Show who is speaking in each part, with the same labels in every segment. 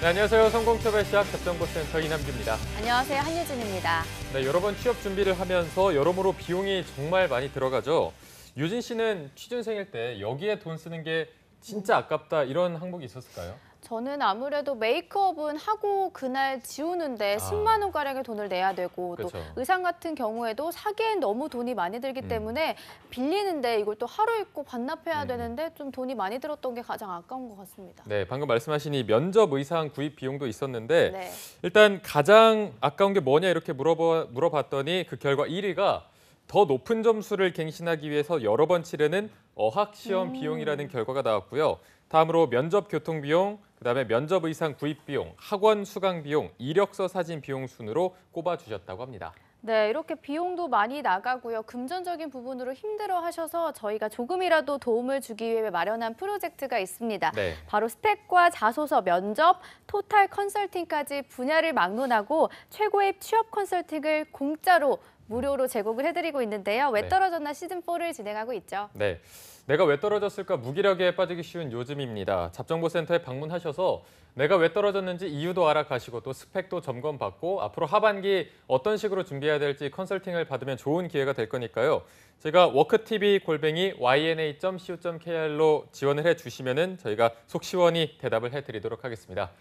Speaker 1: 네, 안녕하세요. 성공취업의 시작 접정보센터 이남규입니다.
Speaker 2: 안녕하세요. 한유진입니다.
Speaker 1: 네, 여러 번 취업 준비를 하면서 여러모로 비용이 정말 많이 들어가죠. 유진 씨는 취준생일 때 여기에 돈 쓰는 게 진짜 아깝다 이런 항목이 있었을까요?
Speaker 2: 저는 아무래도 메이크업은 하고 그날 지우는데 10만 원가량의 돈을 내야 되고
Speaker 1: 그렇죠.
Speaker 2: 또 의상 같은 경우에도 사기엔 너무 돈이 많이 들기 때문에 빌리는데 이걸 또 하루 입고 반납해야 되는데 좀 돈이 많이 들었던 게 가장 아까운 것 같습니다.
Speaker 1: 네, 방금 말씀하신 이 면접 의상 구입 비용도 있었는데
Speaker 2: 네.
Speaker 1: 일단 가장 아까운 게 뭐냐 이렇게 물어봤더니 그 결과 1위가 더 높은 점수를 갱신하기 위해서 여러 번 치르는 어학시험 비용이라는 결과가 나왔고요. 다음으로 면접 교통 비용, 그다음에 면접 의상 구입 비용, 학원 수강 비용, 이력서 사진 비용 순으로 꼽아주셨다고 합니다.
Speaker 2: 네, 이렇게 비용도 많이 나가고요. 금전적인 부분으로 힘들어하셔서 저희가 조금이라도 도움을 주기 위해 마련한 프로젝트가 있습니다.
Speaker 1: 네.
Speaker 2: 바로 스펙과 자소서, 면접, 토탈 컨설팅까지 분야를 막론하고 최고의 취업 컨설팅을 공짜로 무료로 제공을 해드리고 있는데요. 왜
Speaker 1: 네.
Speaker 2: 떨어졌나 시즌4를 진행하고 있죠.
Speaker 1: 네, 내가 왜 떨어졌을까 무기력에 빠지기 쉬운 요즘입니다. 잡정보센터에 방문하셔서 내가 왜 떨어졌는지 이유도 알아가시고 또 스펙도 점검받고 앞으로 하반기 어떤 식으로 준비해야 될지 컨설팅을 받으면 좋은 기회가 될 거니까요. 제가 worktv@yna.co.kr로 지원을 해주시면은 저희가 속 시원히 대답을 해드리도록 하겠습니다.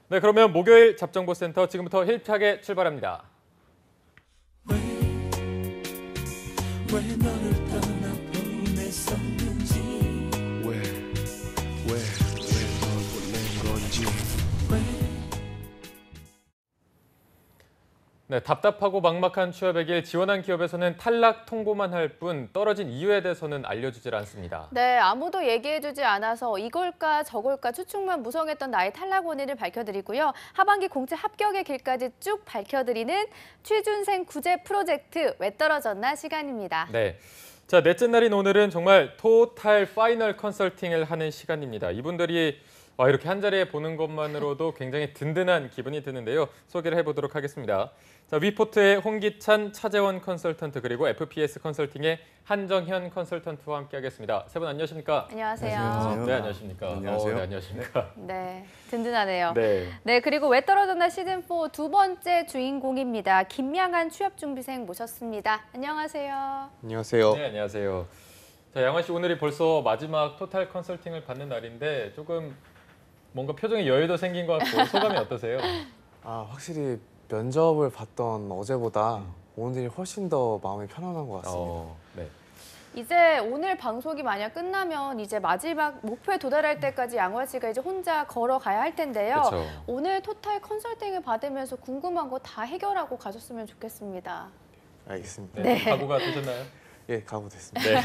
Speaker 1: 네, 그러면 목요일 잡정보센터 지금부터 힘차게 출발합니다.
Speaker 3: 왜 너를 떠나보냈었는지 왜 널 보낸 건지
Speaker 1: 네, 답답하고 막막한 취업의 길 지원한 기업에서는 탈락 통보만 할 뿐 떨어진 이유에 대해서는 알려주질 않습니다.
Speaker 2: 네, 아무도 얘기해주지 않아서 이걸까 저걸까 추측만 무성했던 나의 탈락 원인을 밝혀드리고요. 하반기 공채 합격의 길까지 쭉 밝혀드리는 취준생 구제 프로젝트 왜 떨어졌나 시간입니다.
Speaker 1: 네, 자 넷째 날인 오늘은 정말 토탈 파이널 컨설팅을 하는 시간입니다. 이분들이 이렇게 한 자리에 보는 것만으로도 굉장히 든든한 기분이 드는데요. 소개를 해보도록 하겠습니다. 자, 위포트의 홍기찬, 차재원 컨설턴트 그리고 FPS 컨설팅의 한정현 컨설턴트와 함께하겠습니다. 세 분 안녕하십니까?
Speaker 2: 안녕하세요.
Speaker 4: 안녕하세요.
Speaker 1: 네, 안녕하십니까?
Speaker 4: 안녕하세요.
Speaker 1: 네, 안녕하십니까?
Speaker 2: 네, 든든하네요.
Speaker 1: 네.
Speaker 2: 네, 그리고 왜 떨어졌나 시즌4 두 번째 주인공입니다. 김양한 취업준비생 모셨습니다. 안녕하세요.
Speaker 4: 안녕하세요.
Speaker 1: 네, 안녕하세요. 자, 양환 씨 오늘이 벌써 마지막 토탈 컨설팅을 받는 날인데 조금 뭔가 표정에 여유도 생긴 것 같고 소감이 어떠세요?
Speaker 4: 확실히 면접을 봤던 어제보다 오늘이 훨씬 더 마음이 편안한 것 같습니다.
Speaker 1: 네.
Speaker 2: 이제 오늘 방송이 만약 끝나면 이제 마지막 목표에 도달할 때까지 양화 씨가 이제 혼자 걸어가야 할 텐데요.
Speaker 1: 그렇죠.
Speaker 2: 오늘 토탈 컨설팅을 받으면서 궁금한 거 다 해결하고 가셨으면 좋겠습니다.
Speaker 4: 알겠습니다.
Speaker 1: 네. 각오가 되셨나요?
Speaker 4: 예, 가보겠습니다.
Speaker 1: 네.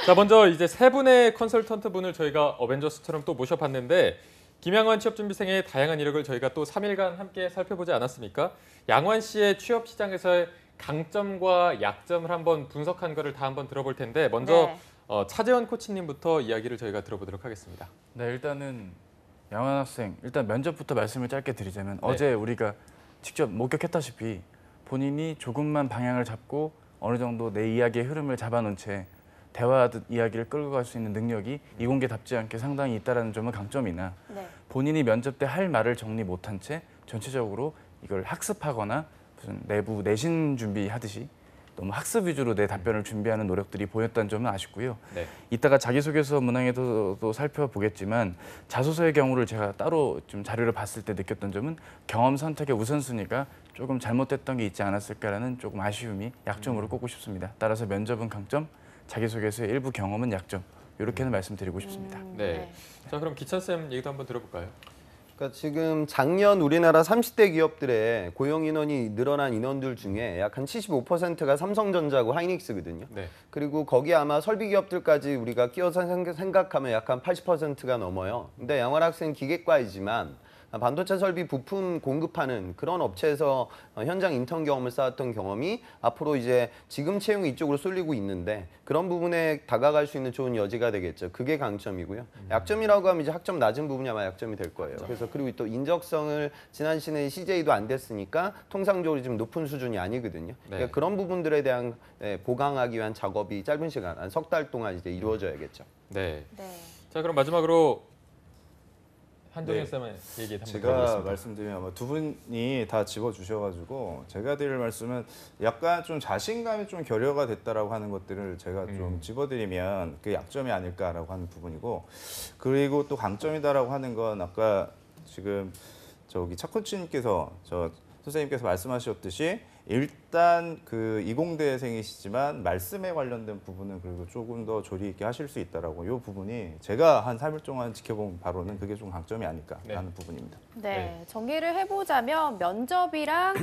Speaker 1: 자, 먼저 이제 세 분의 컨설턴트 분을 저희가 어벤져스처럼 또 모셔봤는데 김양환 취업준비생의 다양한 이력을 저희가 또 3일간 함께 살펴보지 않았습니까? 양환 씨의 취업 시장에서의 강점과 약점을 한번 분석한 거를 다 한번 들어볼 텐데 먼저 차재원 코치님부터 이야기를 저희가 들어보도록 하겠습니다.
Speaker 5: 네, 일단은 양환 학생, 일단 면접부터 말씀을 짧게 드리자면
Speaker 1: 네.
Speaker 5: 어제 우리가 직접 목격했다시피 본인이 조금만 방향을 잡고 어느 정도 내 이야기의 흐름을 잡아놓은 채 대화하듯 이야기를 끌고 갈 수 있는 능력이 이공계답지 않게 상당히 있다는 점은 강점이나
Speaker 2: 네.
Speaker 5: 본인이 면접 때 할 말을 정리 못한 채 전체적으로 이걸 학습하거나 무슨 내부 내신 준비하듯이 너무 학습 위주로 내 답변을 준비하는 노력들이 보였다는 점은 아쉽고요.
Speaker 1: 네.
Speaker 5: 이따가 자기소개서 문항에도 살펴보겠지만 자소서의 경우를 제가 따로 좀 자료를 봤을 때 느꼈던 점은 경험 선택의 우선순위가 조금 잘못됐던 게 있지 않았을까라는 조금 아쉬움이 약점으로 꼽고 싶습니다. 따라서 면접은 강점, 자기소개서의 일부 경험은 약점. 이렇게는 말씀드리고 싶습니다.
Speaker 1: 네. 자, 그럼 기찬 쌤 얘기도 한번 들어볼까요?
Speaker 6: 그러니까 지금 작년 우리나라 30대 기업들의 고용 인원이 늘어난 인원들 중에 약 한 75%가 삼성전자고 하이닉스거든요.
Speaker 1: 네.
Speaker 6: 그리고 거기 아마 설비 기업들까지 우리가 끼워서 생각하면 약 한 80%가 넘어요. 근데 양환 학생 기계과이지만 반도체 설비 부품 공급하는 그런 업체에서 현장 인턴 경험을 쌓았던 경험이 앞으로 이제 지금 채용이 이쪽으로 쏠리고 있는데 그런 부분에 다가갈 수 있는 좋은 여지가 되겠죠. 그게 강점이고요. 약점이라고 하면 이제 학점 낮은 부분이 아마 약점이 될 거예요. 그래서 그리고 또 인적성을 지난 시즌에 CJ도 안 됐으니까 통상적으로 지금 높은 수준이 아니거든요. 그러니까 그런 부분들에 대한 보강하기 위한 작업이 짧은 시간, 한 석 달 동안 이제 이루어져야겠죠.
Speaker 1: 네.
Speaker 2: 네.
Speaker 1: 자, 그럼 마지막으로 한종현
Speaker 7: 네.
Speaker 1: 쌤의 얘기 한번
Speaker 7: 제가
Speaker 1: 들어보겠습니다.
Speaker 7: 말씀드리면 아마 두 분이 다 집어주셔가지고 제가 드릴 말씀은 약간 좀 자신감이 좀 결여가 됐다라고 하는 것들을 제가 좀 집어드리면 그게 약점이 아닐까라고 하는 부분이고, 그리고 또 강점이다라고 하는 건 아까 지금 저기 차코치님께서 선생님께서 말씀하셨듯이 일단 그 이공대생이시지만 말씀에 관련된 부분은 그리고 조금 더 조리 있게 하실 수 있다라고, 이 부분이 제가 한 3일 동안 지켜본 바로는 그게 좀 강점이 아닐까라는 부분입니다.
Speaker 2: 네, 정리를 해보자면 면접이랑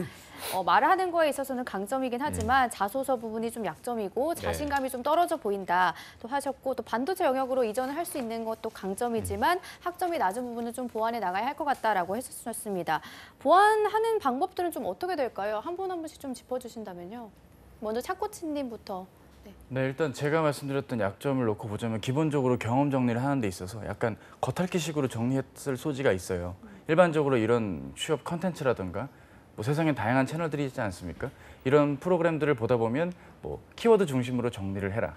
Speaker 2: 말하는 거에 있어서는 강점이긴 하지만 자소서 부분이 좀 약점이고 자신감이 좀 떨어져 보인다 또 하셨고, 또 반도체 영역으로 이전을 할 수 있는 것도 강점이지만 학점이 낮은 부분은 좀 보완해 나가야 할 것 같다라고 해주셨습니다. 보완하는 방법들은 좀 어떻게 될까요? 한 분 한 분씩 좀 짚어주신다면요. 먼저 차코치님부터.
Speaker 5: 네, 일단 제가 말씀드렸던 약점을 놓고 보자면 기본적으로 경험 정리를 하는 데 있어서 약간 겉핥기식으로 정리했을 소지가 있어요. 일반적으로 이런 취업 컨텐츠라든가 뭐 세상에 다양한 채널들이 있지 않습니까? 이런 프로그램들을 보다 보면 뭐 키워드 중심으로 정리를 해라.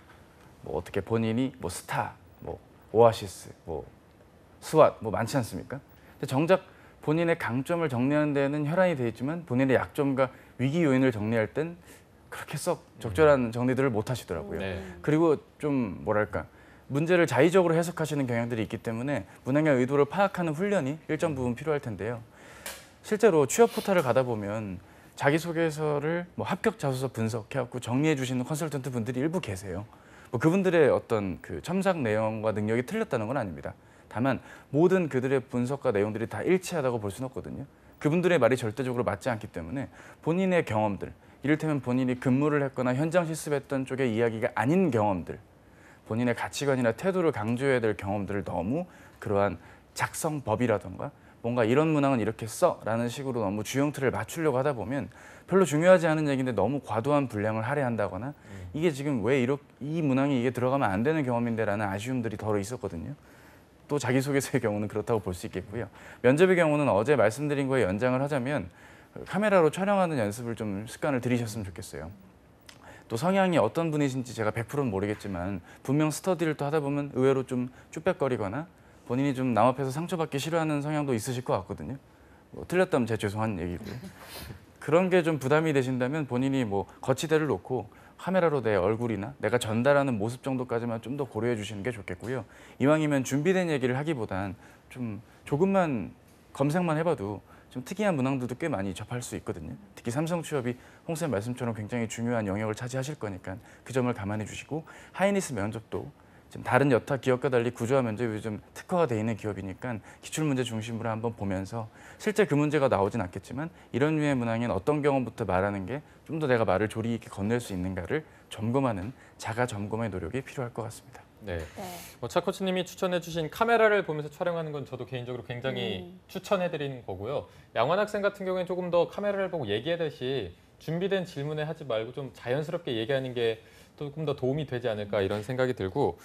Speaker 5: 뭐 어떻게 본인이 뭐 스타, 뭐 오아시스, 뭐 스왓 뭐 많지 않습니까? 근데 정작 본인의 강점을 정리하는 데는 혈안이 돼 있지만 본인의 약점과 위기 요인을 정리할 땐 그렇게 썩 적절한 정리들을 못 하시더라고요.
Speaker 1: 네.
Speaker 5: 그리고 좀 뭐랄까 문제를 자의적으로 해석하시는 경향들이 있기 때문에 문항의 의도를 파악하는 훈련이 일정 부분 필요할 텐데요. 실제로 취업 포털을 가다 보면 자기소개서를 뭐 합격 자소서 분석해갖고 정리해 주시는 컨설턴트 분들이 일부 계세요. 뭐 그분들의 어떤 그 첨삭 내용과 능력이 틀렸다는 건 아닙니다. 다만 모든 그들의 분석과 내용들이 다 일치하다고 볼 수는 없거든요. 그분들의 말이 절대적으로 맞지 않기 때문에 본인의 경험들, 이를테면 본인이 근무를 했거나 현장 실습했던 쪽의 이야기가 아닌 경험들, 본인의 가치관이나 태도를 강조해야 될 경험들을 너무 그러한 작성법이라던가 뭔가 이런 문항은 이렇게 써라는 식으로 너무 주형 틀을 맞추려고 하다 보면 별로 중요하지 않은 얘기인데 너무 과도한 분량을 할애한다거나 이게 지금 왜 이 문항이 이게 들어가면 안 되는 경험인데라는 아쉬움들이 덜어 있었거든요. 또 자기소개서의 경우는 그렇다고 볼 수 있겠고요. 면접의 경우는 어제 말씀드린 거에 연장을 하자면 카메라로 촬영하는 연습을 좀 습관을 들이셨으면 좋겠어요. 또 성향이 어떤 분이신지 제가 100%는 모르겠지만 분명 스터디를 또 하다 보면 의외로 좀 쭈뼛거리거나 본인이 좀 남 앞에서 상처받기 싫어하는 성향도 있으실 것 같거든요. 뭐 틀렸다면 제 죄송한 얘기고요. 그런 게 좀 부담이 되신다면 본인이 뭐 거치대를 놓고 카메라로 내 얼굴이나 내가 전달하는 모습 정도까지만 좀 더 고려해 주시는 게 좋겠고요. 이왕이면 준비된 얘기를 하기보단 좀 조금만 검색만 해봐도 좀 특이한 문항들도 꽤 많이 접할 수 있거든요. 특히 삼성 취업이 홍쌤 말씀처럼 굉장히 중요한 영역을 차지하실 거니까 그 점을 감안해 주시고, 하이니스 면접도 지금 다른 여타 기업과 달리 구조화 면접이 좀 특화가 돼 있는 기업이니까 기출문제 중심으로 한번 보면서 실제 그 문제가 나오진 않겠지만 이런 류의 문항엔 어떤 경험부터 말하는 게 좀 더 내가 말을 조리 있게 건넬 수 있는가를 점검하는 자가 점검의 노력이 필요할 것 같습니다.
Speaker 1: 네.
Speaker 2: 네.
Speaker 1: 차 코치님이 추천해주신 카메라를 보면서 촬영하는 건 저도 개인적으로 굉장히 추천해드리는 거고요. 양환 학생 같은 경우에는 조금 더 카메라를 보고 얘기하듯이 준비된 질문에 하지 말고 좀 자연스럽게 얘기하는 게 조금 더 도움이 되지 않을까 이런 생각이 들고,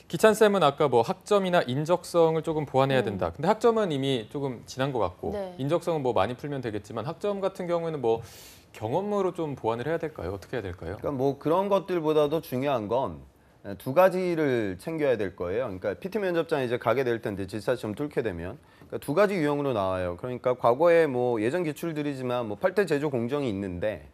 Speaker 1: 기찬 쌤은 아까 뭐 학점이나 인적성을 조금 보완해야 된다. 근데 학점은 이미 조금 지난 것 같고
Speaker 2: 네.
Speaker 1: 인적성은 뭐 많이 풀면 되겠지만 학점 같은 경우에는 뭐 경험으로 좀 보완을 해야 될까요? 어떻게 해야 될까요?
Speaker 6: 그러니까 뭐 그런 것들보다도 중요한 건 두 가지를 챙겨야 될 거예요. 그러니까 PT 면접장에 이제 가게 될 텐데 질사시험 뚫게 되면 그러니까 두 가지 유형으로 나와요. 그러니까 과거에 뭐 예전 기출들이지만 뭐 8대 제조 공정이 있는데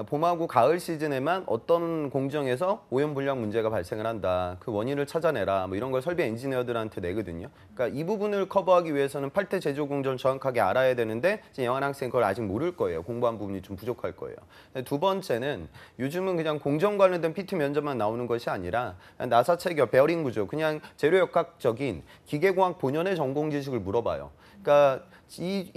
Speaker 6: 봄하고 가을 시즌에만 어떤 공정에서 오염불량 문제가 발생을 한다. 그 원인을 찾아내라. 뭐 이런 걸 설비 엔지니어들한테 내거든요. 그러니까 이 부분을 커버하기 위해서는 8대 제조 공정을 정확하게 알아야 되는데 이제 영환 학생 그걸 아직 모를 거예요. 공부한 부분이 좀 부족할 거예요. 두 번째는 요즘은 그냥 공정 관련된 PT 면접만 나오는 것이 아니라 나사 체결, 베어링 구조, 그냥 재료역학적인 기계공학 본연의 전공 지식을 물어봐요. 그러니까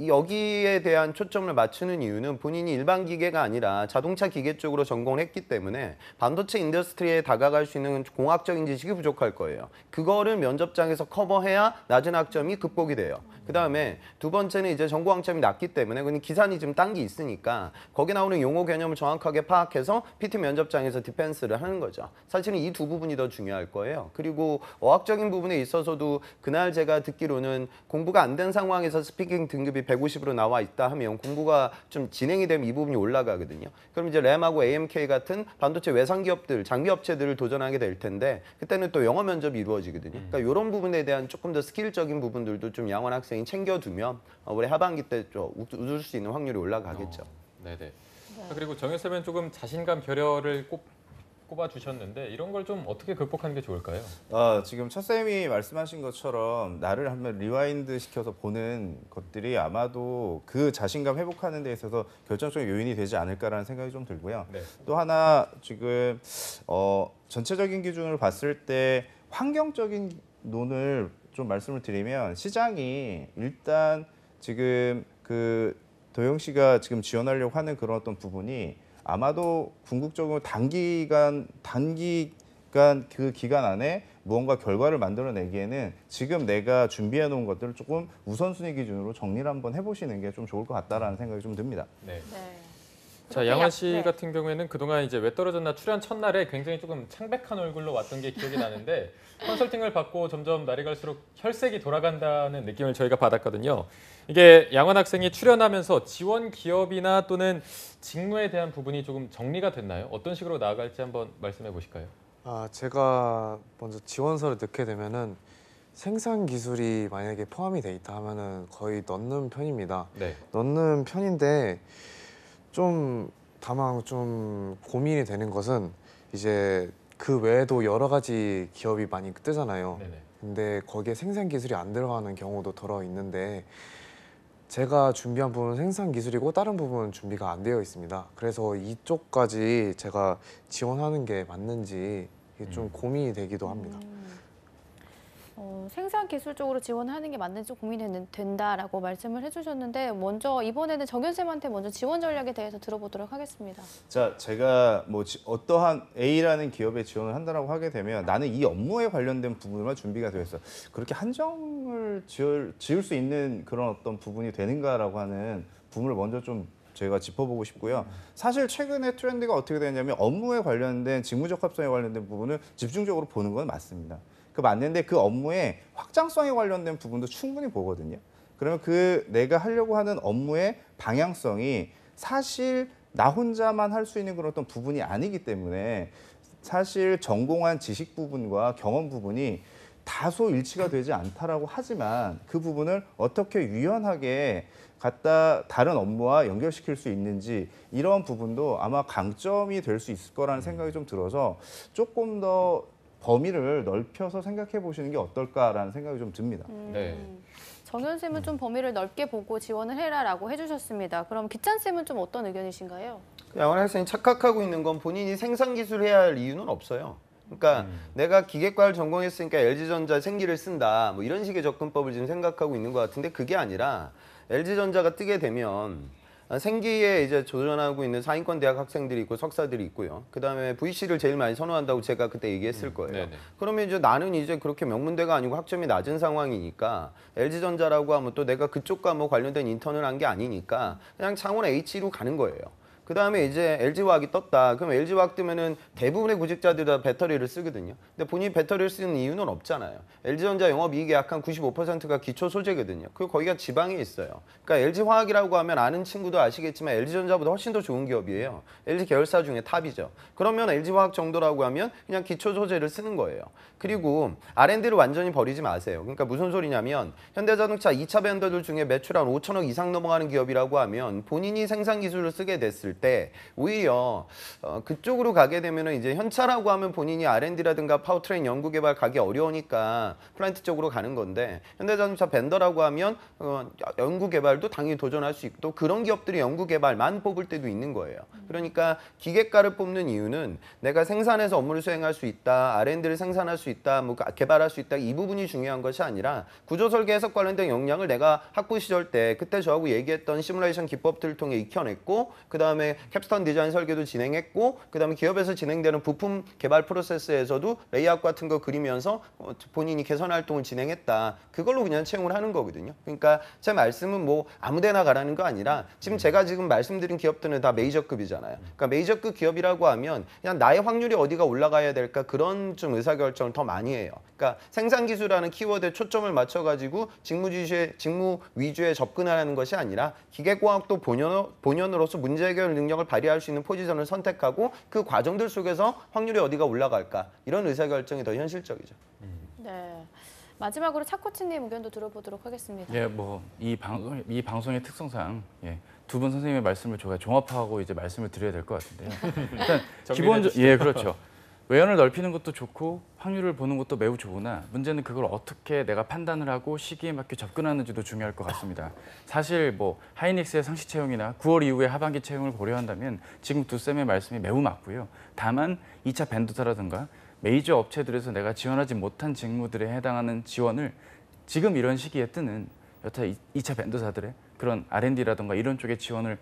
Speaker 6: 여기에 대한 초점을 맞추는 이유는 본인이 일반 기계가 아니라 자동차 기계 쪽으로 전공을 했기 때문에 반도체 인더스트리에 다가갈 수 있는 공학적인 지식이 부족할 거예요. 그거를 면접장에서 커버해야 낮은 학점이 극복이 돼요. 그다음에 두 번째는 이제 전공 학점이 낮기 때문에 그냥 기산이 좀 딴 게 있으니까 거기 나오는 용어 개념을 정확하게 파악해서 PT 면접장에서 디펜스를 하는 거죠. 사실은 이 두 부분이 더 중요할 거예요. 그리고 어학적인 부분에 있어서도 그날 제가 듣기로는 공부가 안 된 상황에서 스피킹 등급이 150으로 나와 있다 하면 공부가 좀 진행이 되면 이 부분이 올라가거든요. 그럼 이제 램하고 AMK 같은 반도체 외상 기업들, 장비 업체들을 도전하게 될 텐데 그때는 또 영어 면접이 이루어지거든요. 그러니까 이런 부분에 대한 조금 더 스킬적인 부분들도 좀 양환 학생이 학생이 챙겨두면 올해 하반기 때 좀 웃을 수 있는 확률이 올라가겠죠.
Speaker 1: 네네. 그리고 정현 쌤은 조금 자신감 결여를 꼽아 주셨는데 이런 걸 좀 어떻게 극복하는 게 좋을까요?
Speaker 7: 지금 첫 쌤이 말씀하신 것처럼 나를 한번 리와인드 시켜서 보는 것들이 아마도 그 자신감 회복하는 데 있어서 결정적인 요인이 되지 않을까라는 생각이 좀 들고요.
Speaker 1: 네.
Speaker 7: 또 하나 지금 전체적인 기준으로 봤을 때 환경적인 논을 좀 말씀을 드리면 시장이 일단 지금 그 도영 씨가 지금 지원하려고 하는 그런 어떤 부분이 아마도 궁극적으로 단기간 그 기간 안에 무언가 결과를 만들어내기에는 지금 내가 준비해 놓은 것들을 조금 우선순위 기준으로 정리를 한번 해보시는 게 좀 좋을 것 같다라는 생각이 좀 듭니다.
Speaker 1: 네.
Speaker 2: 네.
Speaker 1: 자, 양환 씨 같은 경우에는 그동안 이제 왜 떨어졌나 출연 첫날에 굉장히 조금 창백한 얼굴로 왔던 게 기억이 나는데 컨설팅을 받고 점점 날이 갈수록 혈색이 돌아간다는 느낌을 저희가 받았거든요. 이게 양환 학생이 출연하면서 지원 기업이나 또는 직무에 대한 부분이 조금 정리가 됐나요? 어떤 식으로 나아갈지 한번 말씀해 보실까요?
Speaker 4: 제가 먼저 지원서를 넣게 되면은 생산 기술이 만약에 포함이 돼 있다 하면은 거의 넣는 편입니다.
Speaker 1: 네.
Speaker 4: 넣는 편인데 다만 좀 고민이 되는 것은 이제 그 외에도 여러 가지 기업이 많이 뜨잖아요.
Speaker 1: 네네.
Speaker 4: 근데 거기에 생산 기술이 안 들어가는 경우도 더러 있는데 제가 준비한 부분은 생산 기술이고 다른 부분은 준비가 안 되어 있습니다. 그래서 이쪽까지 제가 지원하는 게 맞는지 이게 좀 고민이 되기도 합니다.
Speaker 2: 생산 기술 쪽으로 지원하는 게 맞는지 고민이 된다라고 말씀을 해주셨는데 먼저 이번에는 정현 쌤한테 먼저 지원 전략에 대해서 들어보도록 하겠습니다.
Speaker 7: 자, 제가 뭐 어떠한 A라는 기업에 지원을 한다라고 하게 되면 나는 이 업무에 관련된 부분만 준비가 되어 있어. 그렇게 한정을 지을 수 있는 그런 어떤 부분이 되는가라고 하는 부분을 먼저 좀 제가 짚어보고 싶고요. 사실 최근에 트렌드가 어떻게 되냐면 업무에 관련된 직무적합성에 관련된 부분을 집중적으로 보는 건 맞습니다. 그 맞는데 그 업무의 확장성에 관련된 부분도 충분히 보거든요. 그러면 그 내가 하려고 하는 업무의 방향성이 사실 나 혼자만 할 수 있는 그런 어떤 부분이 아니기 때문에 사실 전공한 지식 부분과 경험 부분이 다소 일치가 되지 않다라고 하지만 그 부분을 어떻게 유연하게 갖다 다른 업무와 연결시킬 수 있는지 이런 부분도 아마 강점이 될 수 있을 거라는 생각이 좀 들어서 조금 더 범위를 넓혀서 생각해 보시는 게 어떨까라는 생각이 좀 듭니다.
Speaker 1: 네.
Speaker 2: 정현 쌤은 좀 범위를 넓게 보고 지원을 해라라고 해주셨습니다. 그럼 기찬 쌤은 좀 어떤 의견이신가요?
Speaker 6: 양원 학생이 착각하고 있는 건 본인이 생산 기술을 해야 할 이유는 없어요. 그러니까 내가 기계과를 전공했으니까 LG전자 생기를 쓴다 뭐 이런 식의 접근법을 지금 생각하고 있는 것 같은데 그게 아니라 LG전자가 뜨게 되면 생기에 이제 도전하고 있는 상위권 대학 학생들이 있고 석사들이 있고요. 그다음에 VC를 제일 많이 선호한다고 제가 그때 얘기했을 거예요.
Speaker 1: 네네.
Speaker 6: 그러면 이제 나는 이제 그렇게 명문대가 아니고 학점이 낮은 상황이니까 LG전자라고 하면 또 내가 그쪽과 뭐 관련된 인턴을 한 게 아니니까 그냥 창원 H로 가는 거예요. 그 다음에 이제 LG화학이 떴다. 그럼 LG화학 뜨면은 대부분의 구직자들이 다 배터리를 쓰거든요. 근데 본인이 배터리를 쓰는 이유는 없잖아요. LG전자 영업이익의 약 한 95%가 기초 소재거든요. 그리고 거기가 지방에 있어요. 그러니까 LG화학이라고 하면 아는 친구도 아시겠지만 LG전자보다 훨씬 더 좋은 기업이에요. LG 계열사 중에 탑이죠. 그러면 LG화학 정도라고 하면 그냥 기초 소재를 쓰는 거예요. 그리고 R&D를 완전히 버리지 마세요. 그러니까 무슨 소리냐면 현대자동차 2차 벤더들 중에 매출 한 5천억 이상 넘어가는 기업이라고 하면 본인이 생산 기술을 쓰게 됐을 때 오히려 그쪽으로 가게 되면은 이제 현차라고 하면 본인이 R&D라든가 파워트레인 연구개발 가기 어려우니까 플랜트 쪽으로 가는 건데 현대자동차 벤더라고 하면 연구개발도 당연히 도전할 수 있고 또 그런 기업들이 연구개발만 뽑을 때도 있는 거예요. 그러니까 기계과를 뽑는 이유는 내가 생산해서 업무를 수행할 수 있다, R&D를 생산할 수 있다, 뭐 개발할 수 있다 이 부분이 중요한 것이 아니라 구조설계 해석 관련된 역량을 내가 학부 시절 때 그때 저하고 얘기했던 시뮬레이션 기법들을 통해 익혀냈고 그 다음에 캡스톤 디자인 설계도 진행했고 그 다음에 기업에서 진행되는 부품 개발 프로세스에서도 레이아웃 같은 거 그리면서 본인이 개선 활동을 진행했다. 그걸로 그냥 채용을 하는 거거든요. 그러니까 제 말씀은 뭐 아무데나 가라는 거 아니라 지금 제가 지금 말씀드린 기업들은 다 메이저급이잖아요. 그러니까 메이저급 기업이라고 하면 그냥 나의 확률이 어디가 올라가야 될까 그런 좀 의사결정을 더 많이 해요. 그러니까 생산기술이라는 키워드에 초점을 맞춰가지고 직무 위주의 접근하는 것이 아니라 기계공학도 본연으로서 문제 해결 능력을 발휘할 수 있는 포지션을 선택하고 그 과정들 속에서 확률이 어디가 올라갈까 이런 의사결정이 더 현실적이죠.
Speaker 2: 네. 마지막으로 차 코치님 의견도 들어보도록 하겠습니다.
Speaker 5: 예, 뭐 이 방송의 특성상 두 분 선생님의 말씀을 제가 종합하고 이제 말씀을 드려야 될 것 같은데요. 일단 기본적으로 예, 그렇죠. 외연을 넓히는 것도 좋고 확률을 보는 것도 매우 좋으나 문제는 그걸 어떻게 내가 판단을 하고 시기에 맞게 접근하는지도 중요할 것 같습니다. 사실 뭐 하이닉스의 상시 채용이나 9월 이후에 하반기 채용을 고려한다면 지금 두 쌤의 말씀이 매우 맞고요. 다만 2차 밴드사라든가 메이저 업체들에서 내가 지원하지 못한 직무들에 해당하는 지원을 지금 이런 시기에 뜨는 여타 2차 밴드사들의 그런 R&D라든가 이런 쪽에 지원을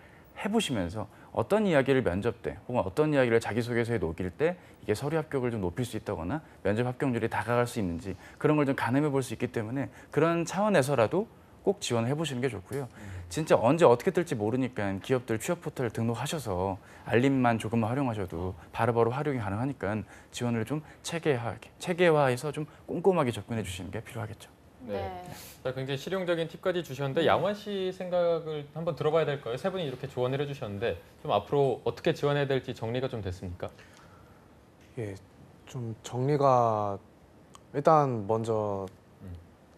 Speaker 5: 해보시면서 어떤 이야기를 면접 때 혹은 어떤 이야기를 자기소개서에 녹일 때 이게 서류 합격을 좀 높일 수 있다거나 면접 합격률이 다가갈 수 있는지 그런 걸 좀 가늠해 볼 수 있기 때문에 그런 차원에서라도 꼭 지원을 해보시는 게 좋고요. 진짜 언제 어떻게 뜰지 모르니까 기업들 취업 포털 등록하셔서 알림만 조금만 활용하셔도 바로바로 활용이 가능하니까 지원을 좀 체계화해서 좀 꼼꼼하게 접근해 주시는 게 필요하겠죠.
Speaker 1: 네. 자, 굉장히 실용적인 팁까지 주셨는데 양환 씨 생각을 한번 들어봐야 될 거예요. 세 분이 이렇게 조언을 해주셨는데 좀 앞으로 어떻게 지원해야 될지 정리가 좀 됐습니까?
Speaker 4: 예, 좀 정리가 일단 먼저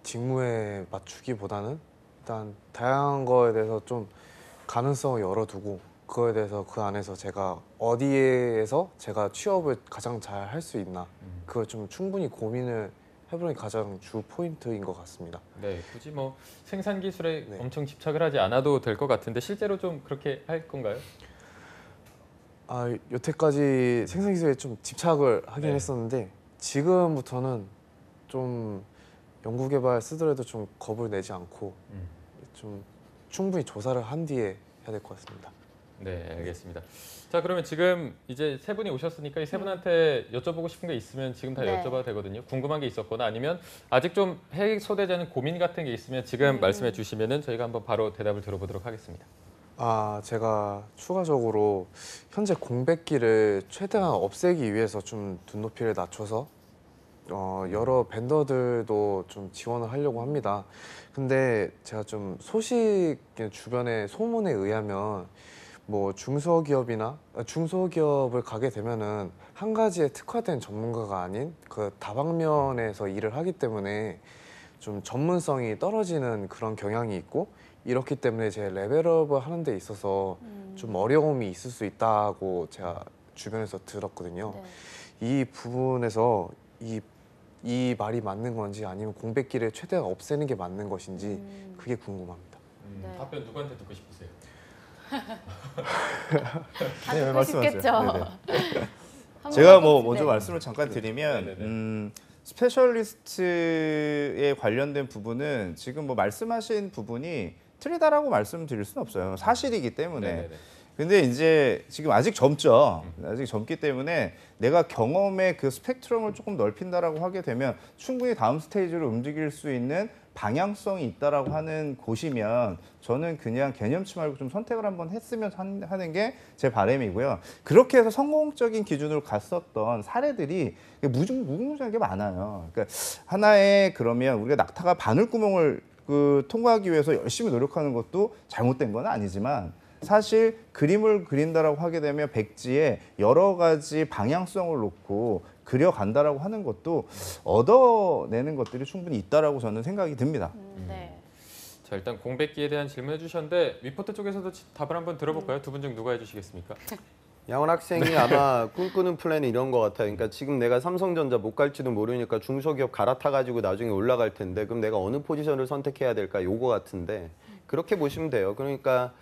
Speaker 4: 직무에 맞추기보다는 일단 다양한 거에 대해서 좀 가능성을 열어두고 그거에 대해서 그 안에서 제가 어디에서 제가 취업을 가장 잘 할 수 있나 그걸 좀 충분히 고민을 해보는 게 가장 주 포인트인 것 같습니다.
Speaker 1: 네, 굳이 뭐 생산 기술에
Speaker 4: 네.
Speaker 1: 엄청 집착을 하지 않아도 될 것 같은데 실제로 좀 그렇게 할 건가요?
Speaker 4: 아, 여태까지 생산 기술에 좀 집착을 하긴
Speaker 1: 네.
Speaker 4: 했었는데 지금부터는 좀 연구개발 쓰더라도 좀 겁을 내지 않고 좀 충분히 조사를 한 뒤에 해야 될 것 같습니다.
Speaker 1: 네, 알겠습니다. 자, 그러면 지금 이제 세 분이 오셨으니까 이 세 분한테 여쭤보고 싶은 게 있으면 지금 다
Speaker 2: 네.
Speaker 1: 여쭤봐도 되거든요. 궁금한 게 있었거나 아니면 아직 좀 해소되자는 고민 같은 게 있으면 지금 말씀해 주시면은 저희가 한번 바로 대답을 들어보도록 하겠습니다.
Speaker 4: 아, 제가 추가적으로 현재 공백기를 최대한 없애기 위해서 좀 눈높이를 낮춰서 여러 벤더들도 좀 지원을 하려고 합니다. 근데 제가 좀 주변의 소문에 의하면 뭐 중소기업을 가게 되면은 한 가지에 특화된 전문가가 아닌 그 다방면에서 일을 하기 때문에 좀 전문성이 떨어지는 그런 경향이 있고 이렇기 때문에 제 레벨업을 하는 데 있어서 좀 어려움이 있을 수 있다고 제가 주변에서 들었거든요.
Speaker 2: 네.
Speaker 4: 이 부분에서 이 말이 맞는 건지 아니면 공백기를 최대한 없애는 게 맞는 것인지 그게 궁금합니다.
Speaker 2: 네.
Speaker 1: 답변 누구한테 듣고 싶으세요?
Speaker 2: 다
Speaker 7: 네,
Speaker 2: 듣고
Speaker 7: 말씀하세요.
Speaker 2: 싶겠죠.
Speaker 7: 네네.
Speaker 2: 한번
Speaker 7: 제가 뭐
Speaker 2: 해보겠습니다.
Speaker 7: 먼저
Speaker 2: 네.
Speaker 7: 말씀을 잠깐 드리면
Speaker 1: 네네네.
Speaker 7: 스페셜리스트에 관련된 부분은 지금 뭐 말씀하신 부분이 틀리다라고 말씀드릴 수는 없어요. 사실이기 때문에.
Speaker 1: 네네네.
Speaker 7: 근데 이제 지금 아직 젊죠. 아직 젊기 때문에 내가 경험의 그 스펙트럼을 조금 넓힌다라고 하게 되면 충분히 다음 스테이지로 움직일 수 있는 방향성이 있다라고 하는 곳이면 저는 그냥 개념치 말고 좀 선택을 한번 했으면 하는 게 제 바람이고요. 그렇게 해서 성공적인 기준으로 갔었던 사례들이 무궁무진하게 많아요. 그러니까 하나의 그러면 우리가 낙타가 바늘구멍을 통과하기 위해서 열심히 노력하는 것도 잘못된 건 아니지만 사실 그림을 그린다라고 하게 되면 백지에 여러 가지 방향성을 놓고 그려간다라고 하는 것도 얻어내는 것들이 충분히 있다라고 저는 생각이 듭니다.
Speaker 2: 네.
Speaker 1: 자, 일단 공백기에 대한 질문해 주셨는데 위포트 쪽에서도 답을 한번 들어볼까요? 두 분 중 누가 해주시겠습니까?
Speaker 6: 양원 학생이 아마 꿈꾸는 플랜이 이런 것 같아요. 그러니까 지금 내가 삼성전자 못 갈지도 모르니까 중소기업 갈아타가지고 나중에 올라갈 텐데 그럼 내가 어느 포지션을 선택해야 될까 요거 같은데 그렇게 보시면 돼요. 그러니까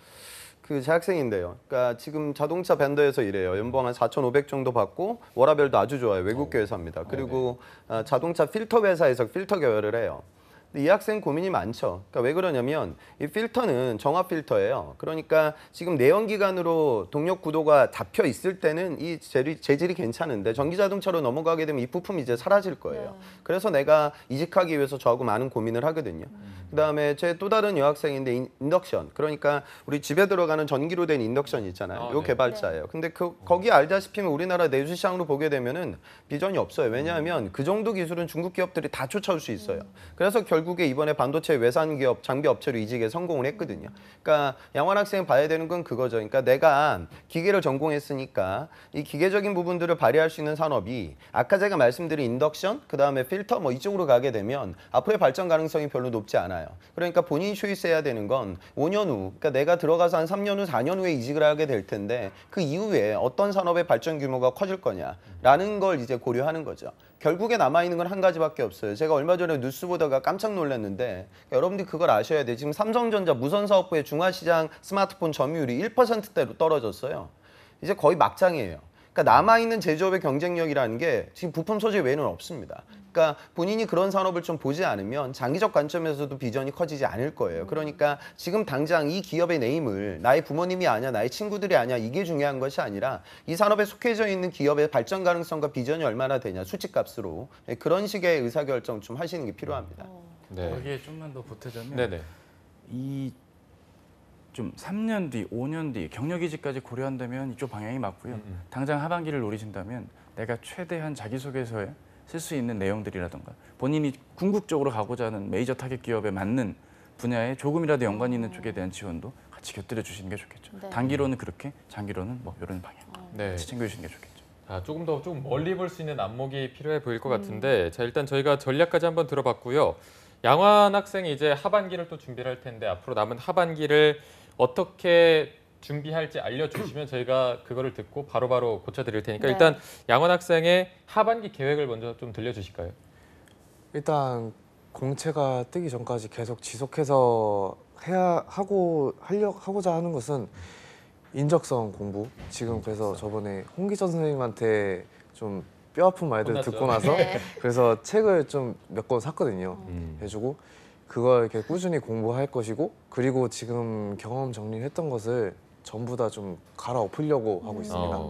Speaker 6: 제 학생인데요. 그러니까 지금 자동차 벤더에서 일해요. 연봉 한 4,500 정도 받고 워라밸도 아주 좋아요. 외국계 회사입니다. 그리고 자동차 필터 회사에서 필터 계열을 해요. 근데 이 학생 고민이 많죠. 그러니까 왜 그러냐면 이 필터는 정화 필터예요. 그러니까 지금 내연기관으로 동력 구도가 잡혀 있을 때는 이 재질이 괜찮은데 전기 자동차로 넘어가게 되면 이 부품이 이제 사라질 거예요. 그래서 내가 이직하기 위해서 저하고 많은 고민을 하거든요. 그다음에 제 또 다른 여학생인데 인덕션. 그러니까 우리 집에 들어가는 전기로 된 인덕션 있잖아요. 요
Speaker 1: 네.
Speaker 6: 개발자예요. 근데 거기 알다시피 우리나라 내수 시장으로 보게 되면은 비전이 없어요. 왜냐하면 그 정도 기술은 중국 기업들이 다 쫓아올 수 있어요. 그래서 결국 결국에 이번에 반도체 외산 기업 장비 업체로 이직에 성공을 했거든요. 그러니까 양환 학생 봐야 되는 건 그거죠. 그러니까 내가 기계를 전공했으니까 이 기계적인 부분들을 발휘할 수 있는 산업이 아까 제가 말씀드린 인덕션, 그다음에 필터 뭐 이쪽으로 가게 되면 앞으로의 발전 가능성이 별로 높지 않아요. 그러니까 본인이 초이스해야 되는 건 5년 후, 그러니까 내가 들어가서 한 3년 후, 4년 후에 이직을 하게 될 텐데 그 이후에 어떤 산업의 발전 규모가 커질 거냐라는 걸 이제 고려하는 거죠. 결국에 남아있는 건 한 가지밖에 없어요. 제가 얼마 전에 뉴스 보다가 깜짝 놀랐는데 여러분들이 그걸 아셔야 돼요. 지금 삼성전자 무선사업부의 중화시장 스마트폰 점유율이 1%대로 떨어졌어요. 이제 거의 막장이에요. 그러니까 남아있는 제조업의 경쟁력이라는 게 지금 부품 소재 외에는 없습니다. 그러니까 본인이 그런 산업을 좀 보지 않으면 장기적 관점에서도 비전이 커지지 않을 거예요. 그러니까 지금 당장 이 기업의 네임을 나의 부모님이 아냐, 나의 친구들이 아냐 이게 중요한 것이 아니라 이 산업에 속해져 있는 기업의 발전 가능성과 비전이 얼마나 되냐, 수치값으로 그런 식의 의사결정 좀 하시는 게 필요합니다.
Speaker 1: 네.
Speaker 5: 여기에 좀만 더 보태자면
Speaker 1: 네네.
Speaker 5: 이 좀 3년 뒤, 5년 뒤 경력 이직까지 고려한다면 이쪽 방향이 맞고요. 당장 하반기를 노리신다면 내가 최대한 자기소개서에 쓸 수 있는 내용들이라던가 본인이 궁극적으로 가고자 하는 메이저 타겟 기업에 맞는 분야에 조금이라도 연관이 있는 쪽에 대한 지원도 같이 곁들여 주시는 게 좋겠죠.
Speaker 2: 네.
Speaker 5: 단기로는 그렇게, 장기로는 뭐 이런 방향
Speaker 1: 네.
Speaker 5: 같이 챙겨주시는 게 좋겠죠.
Speaker 1: 자, 조금 멀리 볼 수 있는 안목이 필요해 보일 것 같은데, 자 일단 저희가 전략까지 한번 들어봤고요. 양환 학생이 이제 하반기를 또 준비를 할 텐데 앞으로 남은 하반기를 어떻게 준비할지 알려주시면 저희가 그거를 듣고 바로바로 고쳐드릴 테니까
Speaker 2: 네.
Speaker 1: 일단 양환 학생의 하반기 계획을 먼저 좀 들려주실까요?
Speaker 4: 일단 공채가 뜨기 전까지 계속 지속해서 하고자 하는 것은 인적성 공부. 지금 그래서 저번에 홍기전 선생님한테 좀 뼈아픈 말들
Speaker 1: 혼났죠.
Speaker 4: 듣고 나서
Speaker 2: 네.
Speaker 4: 그래서 책을 좀 몇 권 샀거든요. 해주고 그걸 이렇게 꾸준히 공부할 것이고, 그리고 지금 경험 정리했던 것을 전부 다 좀 갈아엎으려고 하고 있습니다.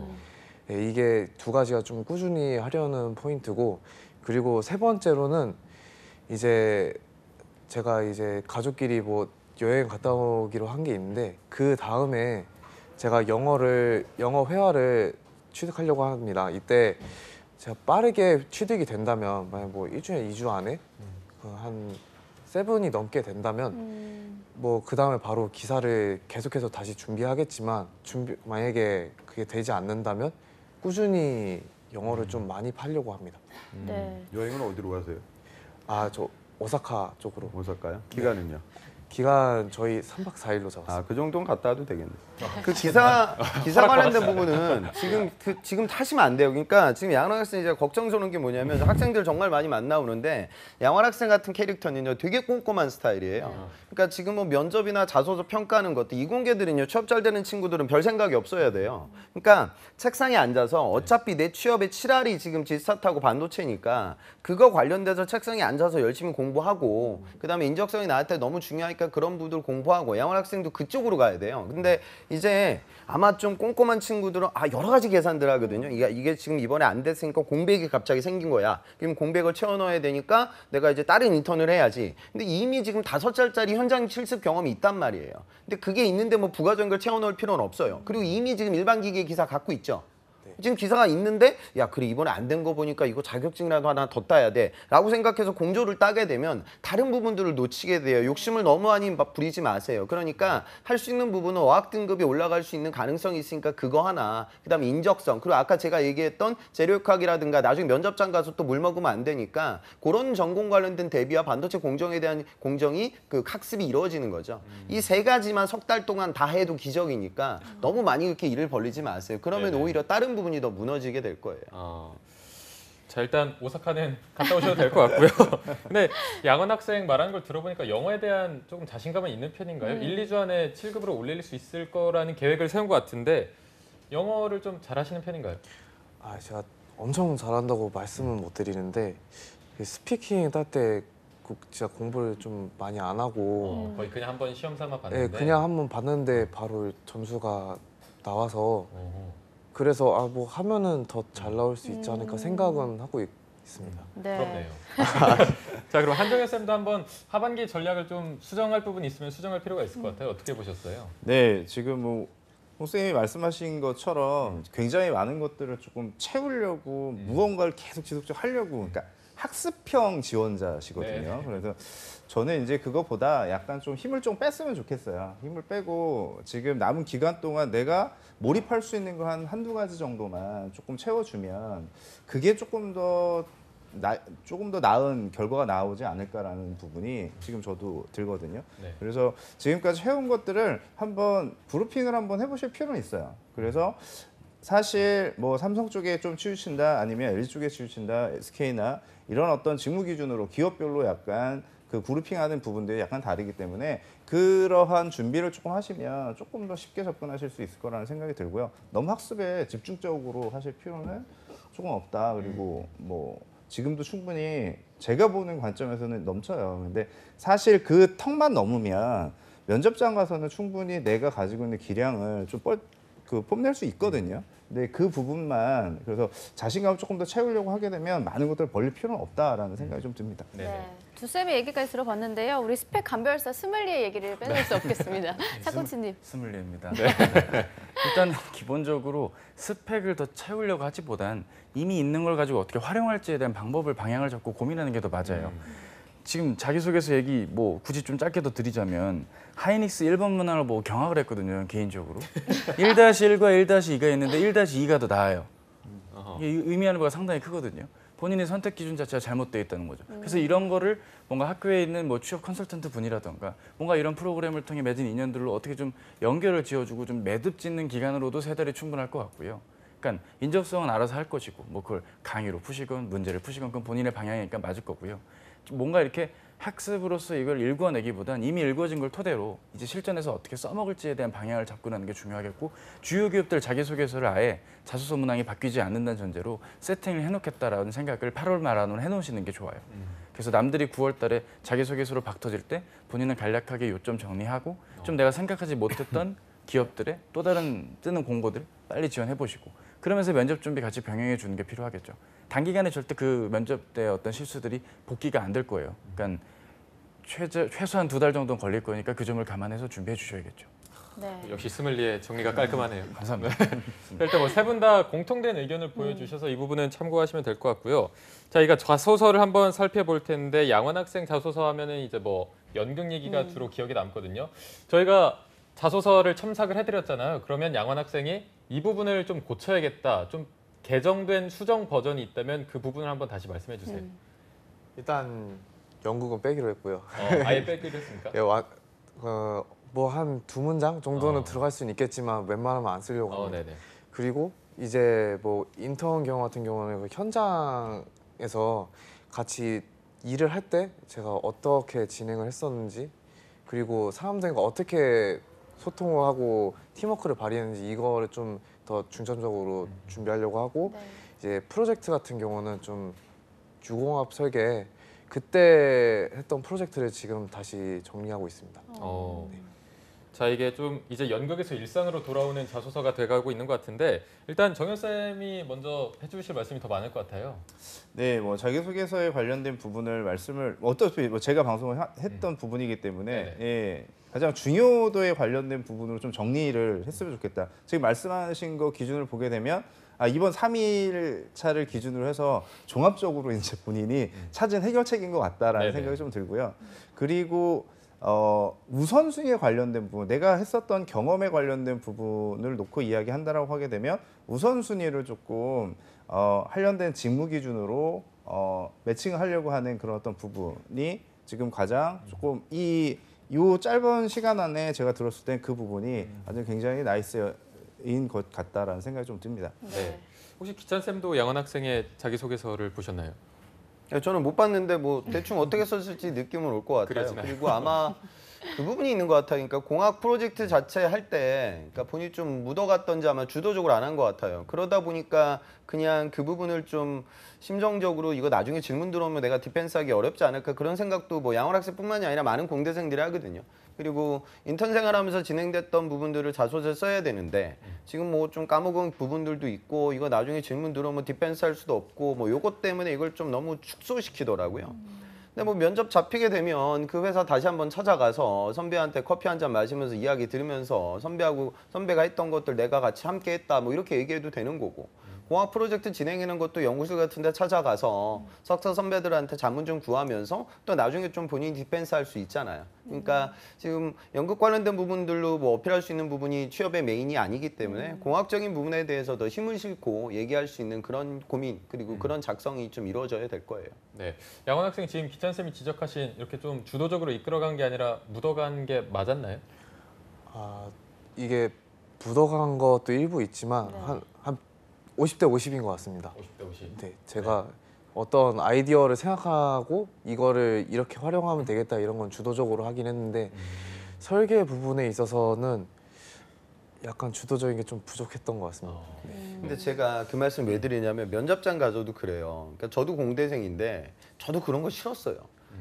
Speaker 4: 네, 이게 두 가지가 좀 꾸준히 하려는 포인트고, 그리고 세 번째로는 이제 제가 이제 가족끼리 뭐 여행 갔다 오기로 한 게 있는데 그 다음에 제가 영어 회화를 취득하려고 합니다. 이때 제가 빠르게 취득이 된다면 만약 뭐 일주일, 2주 안에 한 7이 넘게 된다면 뭐 그 다음에 바로 기사를 계속해서 다시 준비하겠지만 만약에 그게 되지 않는다면 꾸준히 영어를 좀 많이 팔려고 합니다.
Speaker 2: 네.
Speaker 6: 여행은 어디로 가세요?
Speaker 4: 저 오사카 쪽으로.
Speaker 6: 오사카요? 기간은요?
Speaker 4: 기간 저희 3박 4일로 잡았어요.
Speaker 6: 그 정도는 갔다 와도 되겠네. 그 기사 관련된 부분은 지금 타시면 안 돼요. 그러니까 지금 양환 학생이 제가 걱정스러운 게 뭐냐면 학생들 정말 많이 만나오는데 양환 학생 같은 캐릭터는요 되게 꼼꼼한 스타일이에요. 그러니까 지금 뭐 면접이나 자소서 평가하는 것도 이공계들은요 취업 잘 되는 친구들은 별 생각이 없어야 돼요. 그러니까 책상에 앉아서 어차피 내 취업의 칠알이 지금 지스타트하고 반도체니까 그거 관련돼서 책상에 앉아서 열심히 공부하고 그다음에 인적성이 나한테 너무 중요하니까 그런 부분들 공부하고 양환 학생도 그쪽으로 가야 돼요. 근데 이제 아마 좀 꼼꼼한 친구들은 여러 가지 계산들 하거든요. 이게 지금 이번에 안 됐으니까 공백이 갑자기 생긴 거야. 그럼 공백을 채워 넣어야 되니까 내가 이제 다른 인턴을 해야지. 근데 이미 지금 5살짜리 현장 실습 경험이 있단 말이에요. 근데 그게 있는데 뭐 부가적인 걸 채워 넣을 필요는 없어요. 그리고 이미 지금 일반 기계 기사 갖고 있죠. 지금 기사가 있는데 야 그래 이번에 안 된 거 보니까 이거 자격증이라도 하나 더 따야 돼 라고 생각해서 공조를 따게 되면 다른 부분들을 놓치게 돼요. 욕심을 너무 많이 부리지 마세요. 그러니까 할 수 있는 부분은 어학 등급이 올라갈 수 있는 가능성이 있으니까 그거 하나, 그다음에 인적성, 그리고 아까 제가 얘기했던 재료역학이라든가 나중에 면접장 가서 또 물 먹으면 안 되니까 그런 전공 관련된 대비와 반도체 공정에 대한 공정이 그 학습이 이루어지는 거죠. 이 세 가지만 석 달 동안 다 해도 기적이니까 너무 많이 이렇게 일을 벌리지 마세요. 그러면
Speaker 1: 네네.
Speaker 6: 오히려 다른 부분이 더 무너지게 될 거예요.
Speaker 1: 자 일단 오사카는 갔다 오셔도 될 것 같고요. 근데 양원 학생 말하는 걸 들어보니까 영어에 대한 조금 자신감은 있는 편인가요? 1, 2주 안에 7급으로 올릴 수 있을 거라는 계획을 세운 것 같은데 영어를 좀 잘하시는 편인가요?
Speaker 4: 제가 엄청 잘한다고 말씀은 못 드리는데 스피킹 딸 때 진짜 공부를 좀 많이 안 하고
Speaker 1: 거의 그냥 한번 시험 삼아 봤는데
Speaker 4: 그냥 한번 봤는데 바로 점수가 나와서 그래서 뭐 하면은 더 잘 나올 수 있지 않을까 생각은 하고 있습니다.
Speaker 2: 네.
Speaker 1: 부럽네요. 자 그럼 한정현 쌤도 한번 하반기 전략을 좀 수정할 부분이 있으면 수정할 필요가 있을 것 같아요. 어떻게 보셨어요?
Speaker 7: 네, 지금 뭐 홍 쌤이 말씀하신 것처럼 굉장히 많은 것들을 조금 채우려고 무언가를 계속 지속적으로 하려고, 그러니까 학습형 지원자시거든요.
Speaker 1: 네.
Speaker 7: 그래서 저는 이제 그거보다 약간 좀 힘을 좀 뺐으면 좋겠어요. 힘을 빼고 지금 남은 기간 동안 내가 몰입할 수 있는 거 한두 가지 정도만 조금 채워주면 그게 조금 더 나은 결과가 나오지 않을까라는 부분이 지금 저도 들거든요.
Speaker 1: 네.
Speaker 7: 그래서 지금까지 해온 것들을 한번 브리핑을 한번 해보실 필요는 있어요. 그래서 사실 뭐 삼성 쪽에 좀 치우친다 아니면 LG 쪽에 치우친다 SK나 이런 어떤 직무 기준으로 기업별로 약간 그 브리핑하는 부분들이 약간 다르기 때문에 그러한 준비를 조금 하시면 조금 더 쉽게 접근하실 수 있을 거라는 생각이 들고요. 너무 학습에 집중적으로 하실 필요는 조금 없다. 그리고 뭐 지금도 충분히 제가 보는 관점에서는 넘쳐요. 근데 사실 그 턱만 넘으면 면접장 가서는 충분히 내가 가지고 있는 기량을 좀 뽐낼 수 있거든요. 근데 그 부분만 그래서 자신감을 조금 더 채우려고 하게 되면 많은 것들을 벌릴 필요는 없다라는 생각이 좀 듭니다.
Speaker 2: 네. 두 쌤의 얘기까지 들어봤는데요. 우리 스펙 감별사 스물리의 얘기를 빼놓을 수 없겠습니다. 차코치님.
Speaker 5: 스물리입니다. 일단 기본적으로 스펙을 더 채우려고 하지보단 이미 있는 걸 가지고 어떻게 활용할지에 대한 방향을 잡고 고민하는 게 더 맞아요. 지금 자기소개서 얘기 뭐 굳이 좀 짧게 더 드리자면 하이닉스 1번 문항을 보고 경악을 했거든요. 개인적으로. 1-1과 1-2가 있는데 1-2가 더 나아요. 이게 의미하는 바가 상당히 크거든요. 본인의 선택 기준 자체가 잘못되어 있다는 거죠. 그래서 이런 거를 뭔가 학교에 있는 뭐 취업 컨설턴트 분이라던가 뭔가 이런 프로그램을 통해 맺은 인연들로 어떻게 좀 연결을 지어주고 좀 매듭 짓는 기간으로도 3달이 충분할 것 같고요. 그러니까 인접성은 알아서 할 것이고 뭐 그걸 강의로 푸시건 문제를 푸시건 그건 본인의 방향이니까 맞을 거고요. 뭔가 이렇게 학습으로서 이걸 일궈내기보단 이미 일궈진 걸 토대로 이제 실전에서 어떻게 써먹을지에 대한 방향을 잡고 나는 게 중요하겠고 주요 기업들 자기소개서를 아예 자소서 문항이 바뀌지 않는다는 전제로 세팅을 해놓겠다라는 생각을 8월 말 안으로 해놓으시는 게 좋아요. 그래서 남들이 9월 달에 자기소개서로 박 터질 때 본인은 간략하게 요점 정리하고 좀 내가 생각하지 못했던 기업들의 또 다른 뜨는 공고들 빨리 지원해보시고 그러면서 면접 준비 같이 병행해 주는 게 필요하겠죠. 단기간에 절대 그 면접 때 어떤 실수들이 복귀가 안 될 거예요. 그러니까 최소한 2달 정도는 걸릴 거니까 그 점을 감안해서 준비해 주셔야겠죠.
Speaker 2: 네.
Speaker 1: 역시 스물리의 정리가 깔끔하네요.
Speaker 5: 감사합니다.
Speaker 1: 일단 뭐 세 분 다 공통된 의견을 보여주셔서 이 부분은 참고하시면 될 것 같고요. 자, 이거 자소서를 한번 살펴볼 텐데 양원 학생 자소서 하면은 이제 뭐 연극 얘기가 주로 기억에 남거든요. 저희가 자소서를 첨삭을 해드렸잖아요. 그러면 양원 학생이 이 부분을 좀 고쳐야겠다, 좀 개정된 수정 버전이 있다면 그 부분을 한번 다시 말씀해 주세요.
Speaker 4: 일단 연극은 빼기로 했고요.
Speaker 1: 아예 빼기로 했습니까?
Speaker 4: 예, 뭐 한 2문장 정도는 들어갈 수는 있겠지만 웬만하면 안 쓰려고 합니다.
Speaker 1: 네네.
Speaker 4: 그리고 이제 뭐 인턴 경우 같은 경우는 그 현장에서 같이 일을 할 때 제가 어떻게 진행을 했었는지 그리고 사람들과 어떻게 소통을 하고 팀워크를 발휘했는지 이거를 좀 더 중점적으로 준비하려고 하고
Speaker 2: 네.
Speaker 4: 이제 프로젝트 같은 경우는 좀 유공합 설계 그때 했던 프로젝트를 지금 다시 정리하고 있습니다.
Speaker 1: 자, 이게 좀 이제 연극에서 일상으로 돌아오는 자소서가 돼가고 있는 것 같은데 일단 정현 쌤이 먼저 해주실 말씀이 더 많을 것 같아요.
Speaker 7: 네, 뭐 자기소개서에 관련된 부분을 말씀을 어차피 뭐 제가 방송을 했던 부분이기 때문에 예, 가장 중요도에 관련된 부분으로 좀 정리를 했으면 좋겠다. 지금 말씀하신 거 기준을 보게 되면 이번 3일차를 기준으로 해서 종합적으로 이제 본인이 찾은 해결책인 것 같다라는 생각이 좀 들고요. 그리고 우선순위에 관련된 부분, 내가 했었던 경험에 관련된 부분을 놓고 이야기한다라고 하게 되면 우선순위를 조금 관련된 직무 기준으로 매칭을 하려고 하는 그런 어떤 부분이 지금 가장 조금 이 짧은 시간 안에 제가 들었을 땐 그 부분이 아주 굉장히 나이스인 것 같다라는 생각이 좀 듭니다.
Speaker 1: 네. 혹시 기찬 쌤도 양원 학생의 자기소개서를 보셨나요?
Speaker 6: 저는 못 봤는데 뭐 대충 어떻게 썼을지 느낌은 올 것 같아요.
Speaker 1: 그러지나요?
Speaker 6: 그리고 아마 그 부분이 있는 것 같아요. 그러니까 공학 프로젝트 자체 할 때 그러니까 본인이 좀 묻어갔던지 아마 주도적으로 안 한 것 같아요. 그러다 보니까 그냥 그 부분을 좀 심정적으로 이거 나중에 질문 들어오면 내가 디펜스하기 어렵지 않을까 그런 생각도 뭐 양원 학생뿐만이 아니라 많은 공대생들이 하거든요. 그리고 인턴 생활하면서 진행됐던 부분들을 자소서에 써야 되는데 지금 뭐 좀 까먹은 부분들도 있고 이거 나중에 질문 들어오면 디펜스 할 수도 없고 뭐 요것 때문에 이걸 좀 너무 축소시키더라고요. 근데 뭐 면접 잡히게 되면 그 회사 다시 한번 찾아가서 선배한테 커피 한 잔 마시면서 이야기 들으면서 선배가 했던 것들 내가 같이 함께 했다 뭐 이렇게 얘기해도 되는 거고 공학 프로젝트 진행하는 것도 연구실 같은 데 찾아가서 석사 선배들한테 자문 좀 구하면서 또 나중에 좀 본인이 디펜스 할 수 있잖아요. 그러니까 지금 연극 관련된 부분들로 뭐 어필할 수 있는 부분이 취업의 메인이 아니기 때문에 공학적인 부분에 대해서 더 힘을 싣고 얘기할 수 있는 그런 고민 그리고 그런 작성이 좀 이루어져야 될 거예요.
Speaker 1: 네, 양원 학생 지금 기찬 쌤이 지적하신 이렇게 좀 주도적으로 이끌어간 게 아니라 묻어간 게 맞았나요?
Speaker 4: 아, 이게 묻어간 것도 일부 있지만
Speaker 2: 네.
Speaker 4: 한 50대 50인 것 같습니다.
Speaker 1: 50대 50.
Speaker 4: 네, 제가 어떤 아이디어를 생각하고 이거를 이렇게 활용하면 되겠다 이런 건 주도적으로 하긴 했는데 설계 부분에 있어서는 약간 주도적인 게 좀 부족했던 것 같습니다.
Speaker 6: 근데 제가 그 말씀 왜 드리냐면 면접장 가서도 그래요. 그러니까 저도 공대생인데 저도 그런 거 싫었어요.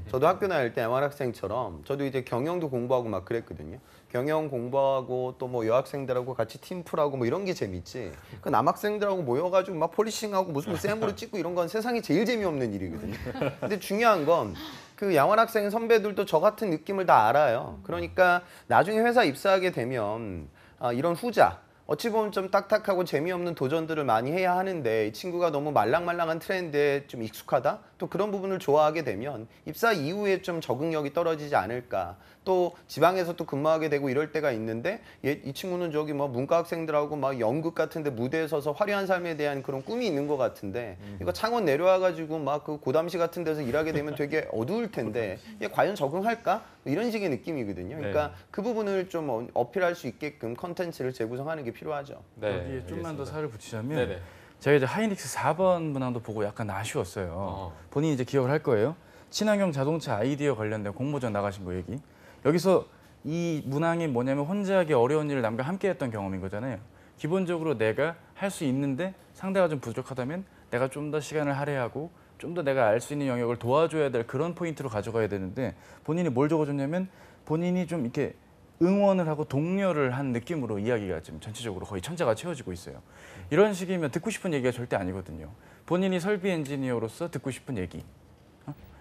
Speaker 6: 저도 학교 다닐 때 양환학생처럼 저도 이제 경영도 공부하고 막 그랬거든요. 경영 공부하고 또 뭐 여학생들하고 같이 팀플하고 뭐 이런 게 재밌지. 그 남학생들하고 모여가지고 막 폴리싱하고 무슨 샘으로 찍고 이런 건 세상에 제일 재미없는 일이거든요. 근데 중요한 건 그 양환학생 선배들도 저 같은 느낌을 다 알아요. 그러니까 나중에 회사 입사하게 되면 이런 후자 어찌 보면 좀 딱딱하고 재미없는 도전들을 많이 해야 하는데 이 친구가 너무 말랑말랑한 트렌드에 좀 익숙하다? 또 그런 부분을 좋아하게 되면 입사 이후에 좀 적응력이 떨어지지 않을까. 또 지방에서 또 근무하게 되고 이럴 때가 있는데 이 친구는 저기 뭐 문과 학생들하고 막 연극 같은데 무대에 서서 화려한 삶에 대한 그런 꿈이 있는 것 같은데 이거 창원 내려와가지고 막 그 고담시 같은 데서 일하게 되면 되게 어두울 텐데 얘 과연 적응할까? 이런 식의 느낌이거든요. 그러니까 그 부분을 좀 어필할 수 있게끔 컨텐츠를 재구성하는 게 필요하죠.
Speaker 1: 네,
Speaker 5: 여기에 좀만 더
Speaker 1: 알겠습니다.
Speaker 5: 살을 붙이자면
Speaker 1: 네네.
Speaker 5: 제가 이제 하이닉스 4번 문항도 보고 약간 아쉬웠어요. 본인이 이제 기억을 할 거예요. 친환경 자동차 아이디어 관련된 공모전 나가신 거 얘기. 여기서 이 문항이 뭐냐면 혼자 하기 어려운 일을 남과 함께 했던 경험인 거잖아요. 기본적으로 내가 할 수 있는데 상대가 좀 부족하다면 내가 좀 더 시간을 할애하고 좀 더 내가 알 수 있는 영역을 도와줘야 될 그런 포인트로 가져가야 되는데 본인이 뭘 적어줬냐면 본인이 좀 이렇게 응원을 하고 독려를 한 느낌으로 이야기가 지금 전체적으로 거의 천자가 채워지고 있어요. 이런 식이면 듣고 싶은 얘기가 절대 아니거든요. 본인이 설비 엔지니어로서 듣고 싶은 얘기,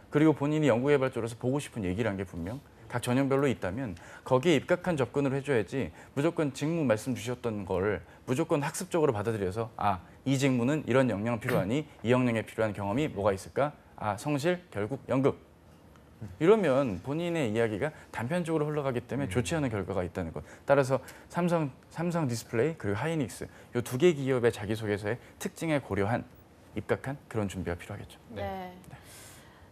Speaker 5: 그리고 본인이 연구개발자로서 보고 싶은 얘기란 게 분명 각 전형별로 있다면 거기에 입각한 접근을 해줘야지 무조건 직무 말씀 주셨던 걸 무조건 학습적으로 받아들여서 이 직무는 이런 역량 필요하니 이 역량에 필요한 경험이 뭐가 있을까? 성실, 결국 연극. 이러면 본인의 이야기가 단편적으로 흘러가기 때문에 좋지 않은 결과가 있다는 것. 따라서 삼성 디스플레이 그리고 하이닉스 이 두 개 기업의 자기소개서의 특징에 고려한 입각한 그런 준비가 필요하겠죠.
Speaker 2: 네.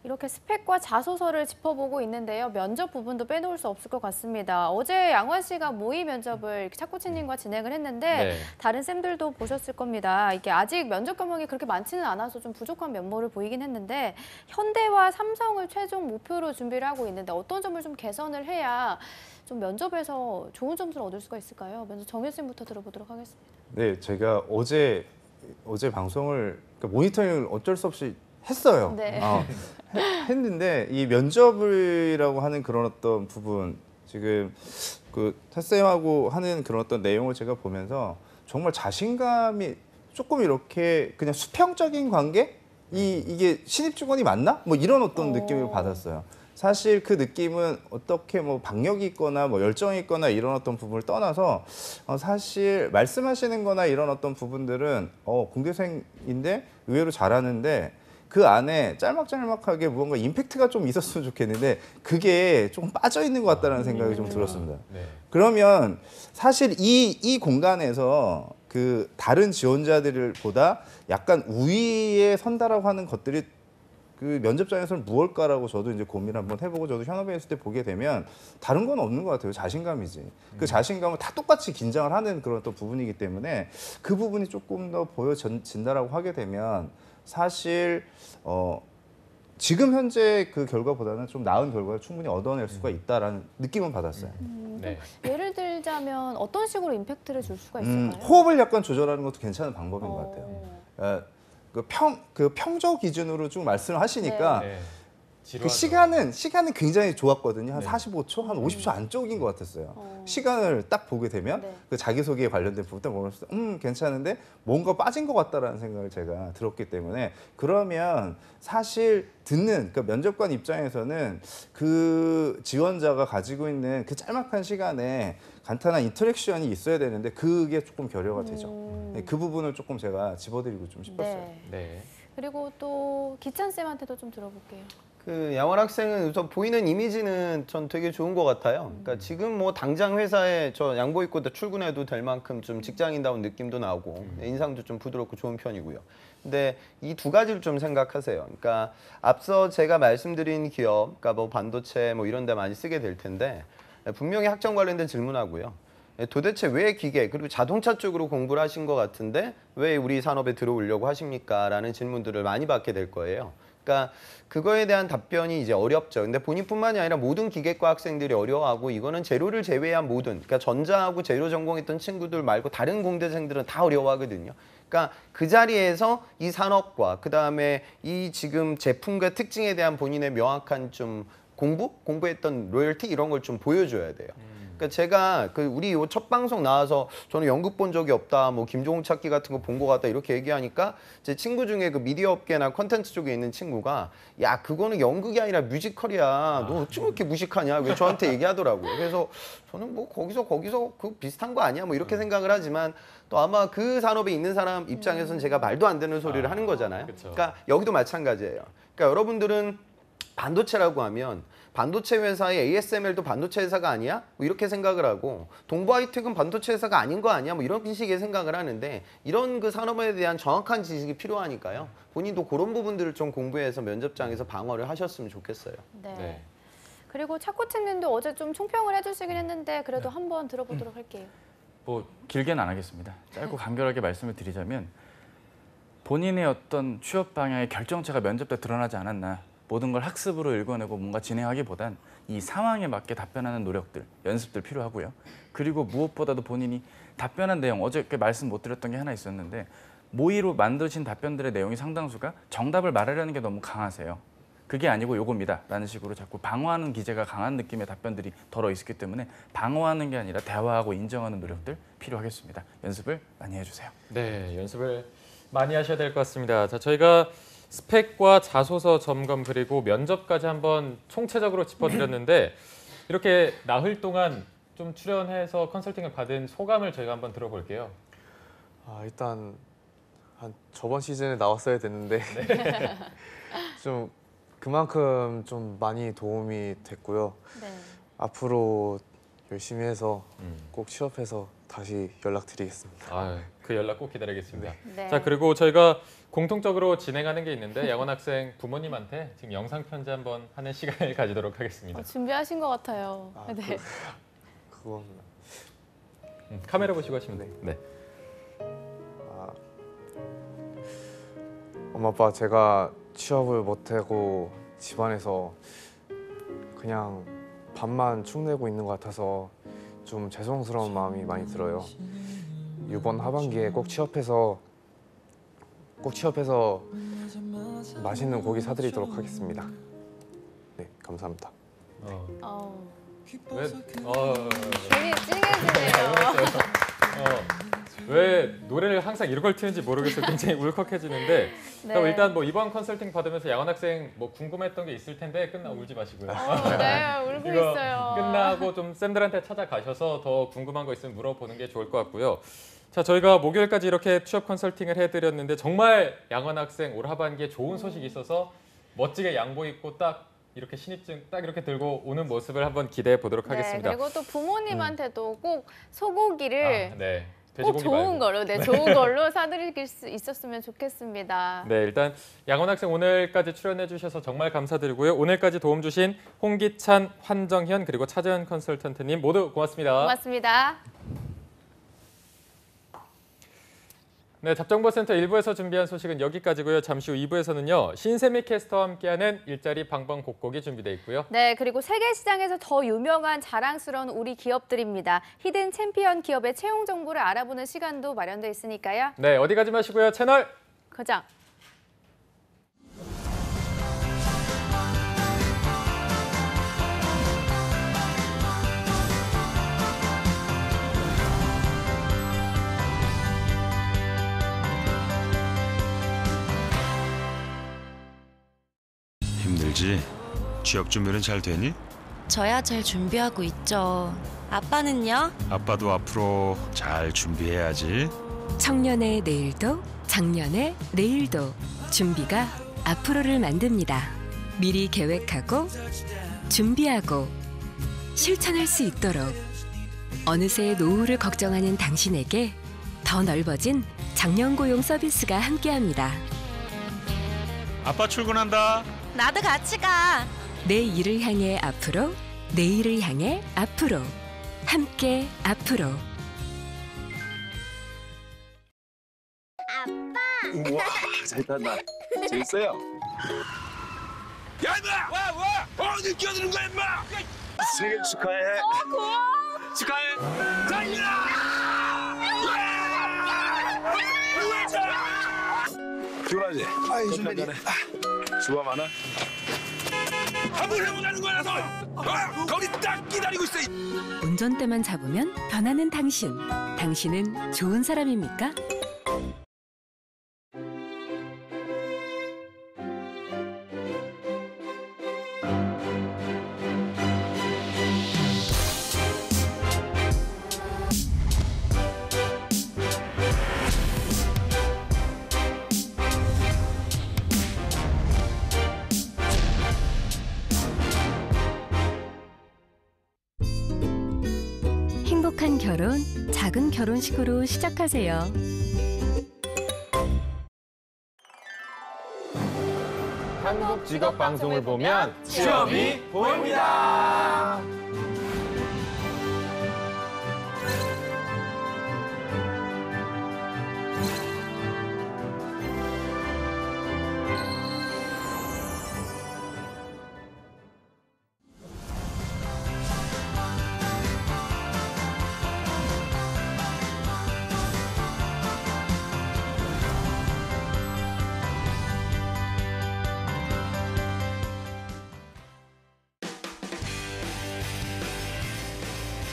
Speaker 2: 이렇게 스펙과 자소서를 짚어보고 있는데요. 면접 부분도 빼놓을 수 없을 것 같습니다. 어제 양환 씨가 모의 면접을 차코치님과 진행을 했는데
Speaker 1: 네.
Speaker 2: 다른 쌤들도 보셨을 겁니다. 이게 아직 면접 경험이 그렇게 많지는 않아서 좀 부족한 면모를 보이긴 했는데 현대와 삼성을 최종 목표로 준비를 하고 있는데 어떤 점을 좀 개선을 해야 좀 면접에서 좋은 점수를 얻을 수가 있을까요? 먼저 정현 쌤부터 들어보도록 하겠습니다.
Speaker 7: 네, 제가 어제 방송을 그러니까 모니터링을 어쩔 수 없이 했어요.
Speaker 2: 네.
Speaker 7: 했는데 이 면접이라고 하는 그런 어떤 부분 지금 그 태쌤하고 하는 그런 어떤 내용을 제가 보면서 정말 자신감이 조금 이렇게 그냥 수평적인 관계? 이게 신입 직원이 맞나? 뭐 이런 어떤 느낌을 받았어요. 사실 그 느낌은 어떻게 뭐 박력이 있거나 뭐 열정이 있거나 이런 어떤 부분을 떠나서 사실 말씀하시는 거나 이런 어떤 부분들은 공대생인데 의외로 잘하는데 그 안에 짤막짤막하게 무언가 임팩트가 좀 있었으면 좋겠는데 그게 조금 빠져 있는 것 같다는 생각이 좀 들었습니다.
Speaker 1: 네.
Speaker 7: 그러면 사실 이 공간에서 그 다른 지원자들보다 약간 우위에 선다라고 하는 것들이 그 면접장에서는 무엇일까라고 저도 이제 고민을 한번 해보고 저도 현업에 있을 때 보게 되면 다른 건 없는 것 같아요. 자신감이지. 그 자신감은 다 똑같이 긴장을 하는 그런 또 부분이기 때문에 그 부분이 조금 더 보여진다라고 하게 되면 사실 지금 현재 그 결과보다는 좀 나은 결과를 충분히 얻어낼 수가 있다라는 느낌은 받았어요.
Speaker 1: 네.
Speaker 2: 예를 들자면 어떤 식으로 임팩트를 줄 수가 있을까요?
Speaker 7: 호흡을 약간 조절하는 것도 괜찮은 방법인 것 같아요. 그 평저 기준으로 쭉 말씀을 하시니까
Speaker 1: 네.
Speaker 7: 그 시간은 굉장히 좋았거든요. 한 45초, 한 50초 안쪽인 것 같았어요. 시간을 딱 보게 되면
Speaker 2: 네.
Speaker 7: 그 자기소개에 관련된 부분 딱 보면서 괜찮은데 뭔가 빠진 것 같다라는 생각을 제가 들었기 때문에 그러면 사실 그러니까 면접관 입장에서는 그 지원자가 가지고 있는 그 짤막한 시간에 간단한 인터랙션이 있어야 되는데 그게 조금 결여가 되죠. 네, 그 부분을 조금 제가 집어드리고 좀 싶었어요.
Speaker 2: 네.
Speaker 1: 네.
Speaker 2: 그리고 또 기찬 쌤한테도 좀 들어볼게요.
Speaker 6: 그 양원 학생은 우선 보이는 이미지는 전 되게 좋은 것 같아요. 그러니까 지금 뭐 당장 회사에 저 양복 입고 출근해도 될 만큼 좀 직장인다운 느낌도 나고 인상도 좀 부드럽고 좋은 편이고요. 근데 이 두 가지를 좀 생각하세요. 그러니까 앞서 제가 말씀드린 기업, 그러니까 뭐 반도체 뭐 이런 데 많이 쓰게 될 텐데 분명히 학점 관련된 질문하고요. 도대체 왜 기계 그리고 자동차 쪽으로 공부를 하신 것 같은데 왜 우리 산업에 들어오려고 하십니까? 라는 질문들을 많이 받게 될 거예요. 그러니까 그거에 대한 답변이 이제 어렵죠. 근데 본인뿐만이 아니라 모든 기계과 학생들이 어려워하고 이거는 재료를 제외한 모든 그러니까 전자하고 재료 전공했던 친구들 말고 다른 공대생들은 다 어려워하거든요. 그러니까 그 자리에서 이 산업과 그다음에 이 지금 제품과 특징에 대한 본인의 명확한 좀 공부했던 로열티 이런 걸 좀 보여줘야 돼요. 그러니까 제가 우리 첫 방송 나와서 저는 연극 본 적이 없다, 뭐 김종욱 찾기 같은 거 본 것 같다 이렇게 얘기하니까 제 친구 중에 그 미디어 업계나 컨텐츠 쪽에 있는 친구가 야 그거는 연극이 아니라 뮤지컬이야. 너 어쩜 이렇게 무식하냐? 왜 저한테 얘기하더라고요. 그래서 저는 뭐 거기서 그 비슷한 거 아니야? 뭐 이렇게 생각을 하지만 또 아마 그 산업에 있는 사람 입장에서는 제가 말도 안 되는 소리를 하는 거잖아요.
Speaker 1: 그쵸.
Speaker 6: 그러니까 여기도 마찬가지예요. 그러니까 여러분들은 반도체라고 하면 반도체 회사의 ASML도 반도체 회사가 아니야? 뭐 이렇게 생각을 하고 동부하이텍은 반도체 회사가 아닌 거 아니야? 뭐 이런 식의 생각을 하는데 이런 그 산업에 대한 정확한 지식이 필요하니까요. 본인도 그런 부분들을 좀 공부해서 면접장에서 방어를 하셨으면 좋겠어요.
Speaker 2: 네.
Speaker 1: 네.
Speaker 2: 그리고 차코치님도 어제 좀 총평을 해주시긴 했는데 그래도 한번 들어보도록 할게요.
Speaker 5: 뭐 길게는 안 하겠습니다. 짧고 간결하게 말씀을 드리자면 본인의 어떤 취업 방향의 결정체가 면접 때 드러나지 않았나. 모든 걸 학습으로 읽어내고 뭔가 진행하기보단 이 상황에 맞게 답변하는 노력들, 연습들 필요하고요. 그리고 무엇보다도 본인이 답변한 내용, 어저께 말씀 못 드렸던 게 하나 있었는데 모의로 만드신 답변들의 내용이 상당수가 정답을 말하려는 게 너무 강하세요. 그게 아니고 요겁니다 라는 식으로 자꾸 방어하는 기제가 강한 느낌의 답변들이 덜어 있었기 때문에 방어하는 게 아니라 대화하고 인정하는 노력들 필요하겠습니다. 연습을 많이 해주세요.
Speaker 1: 네, 연습을 많이 하셔야 될 것 같습니다. 자, 저희가 스펙과 자소서 점검 그리고 면접까지 한번 총체적으로 짚어드렸는데 이렇게 나흘 동안 좀 출연해서 컨설팅을 받은 소감을 저희가 한번 들어볼게요.
Speaker 4: 일단 한 저번 시즌에 나왔어야 됐는데 좀 그만큼 좀 많이 도움이 됐고요.
Speaker 2: 네.
Speaker 4: 앞으로 열심히 해서 꼭 취업해서 다시 연락드리겠습니다.
Speaker 1: 그 연락 꼭 기다리겠습니다.
Speaker 2: 네.
Speaker 1: 자, 그리고 저희가 공통적으로 진행하는 게 있는데 양원 학생 부모님한테 지금 영상 편지 한번 하는 시간을 가지도록 하겠습니다.
Speaker 2: 준비하신 것 같아요. 네.
Speaker 4: 그건
Speaker 1: 카메라 보시고 하시면 돼요. 네.
Speaker 4: 엄마 아빠 제가 취업을 못하고 집안에서 그냥 밥만 축내고 있는 것 같아서 좀 죄송스러운 마음이 많이 들어요. 이번 하반기에 꼭 취업해서 맛있는 고기 사드리도록 하겠습니다. 네, 감사합니다.
Speaker 1: 왜?
Speaker 2: 괜히 찡해지네요.
Speaker 1: 왜 노래를 항상 이런 걸 트는지 모르겠어요. 굉장히 울컥해지는데
Speaker 2: 네.
Speaker 1: 일단 뭐 이번 컨설팅 받으면서 양원 학생 뭐 궁금했던 게 있을 텐데 울지 마시고요.
Speaker 2: 네, 울고
Speaker 1: 이거
Speaker 2: 있어요.
Speaker 1: 끝나고 좀 쌤들한테 찾아가셔서 더 궁금한 거 있으면 물어보는 게 좋을 것 같고요. 자, 저희가 목요일까지 이렇게 취업 컨설팅을 해드렸는데 정말 양원 학생 올 하반기에 좋은 소식이 있어서 멋지게 양복 입고 딱 이렇게 신입증 딱 이렇게 들고 오는 모습을 한번 기대해 보도록 하겠습니다.
Speaker 2: 네, 그리고 또 부모님한테도 꼭 소고기를
Speaker 1: 네.
Speaker 2: 꼭
Speaker 1: 돼지고기
Speaker 2: 좋은
Speaker 1: 말고.
Speaker 2: 걸로, 좋은 걸로 사드릴 수 있었으면 좋겠습니다.
Speaker 1: 네, 일단 양원 학생 오늘까지 출연해 주셔서 정말 감사드리고요. 오늘까지 도움 주신 홍기찬, 환정현 그리고 차재현 컨설턴트님 모두 고맙습니다.
Speaker 2: 고맙습니다.
Speaker 1: 네, 잡정보센터 1부에서 준비한 소식은 여기까지고요. 잠시 후 2부에서는요. 신세미 캐스터와 함께하는 일자리 방방곡곡이 준비되어 있고요.
Speaker 2: 네, 그리고 세계 시장에서 더 유명한 자랑스러운 우리 기업들입니다. 히든 챔피언 기업의 채용 정보를 알아보는 시간도 마련되어 있으니까요.
Speaker 1: 네, 어디 가지 마시고요. 채널
Speaker 2: 고정.
Speaker 8: 취업 준비는 잘 되니?
Speaker 9: 저야 잘 준비하고 있죠. 아빠는요?
Speaker 8: 아빠도 앞으로 잘 준비해야지.
Speaker 10: 청년의 내일도 작년의 내일도 준비가 앞으로를 만듭니다. 미리 계획하고 준비하고 실천할 수 있도록 어느새 노후를 걱정하는 당신에게 더 넓어진 장년고용 서비스가 함께합니다.
Speaker 8: 아빠 출근한다.
Speaker 9: 나도 같이 가.
Speaker 10: 내 일을 향해 앞으로, 내일을 향해 앞으로, 함께 앞으로.
Speaker 3: 우와, 잘 탄다. 재밌어요? 야, 임마! 와! 어디 끼어드는 거야, 임마! 생일 축하해.
Speaker 9: 고마워.
Speaker 3: 축하해. 피곤하지? 아이, 선배님. 수고 많아. 한번 해보자는 거라서 거기 딱 기다리고 있어.
Speaker 10: 운전대만 잡으면 변하는 당신. 당신은 좋은 사람입니까? 행복한 결혼, 작은 결혼식으로 시작하세요.
Speaker 1: 한국 직업 방송을 보면
Speaker 6: 취업이 보입니다.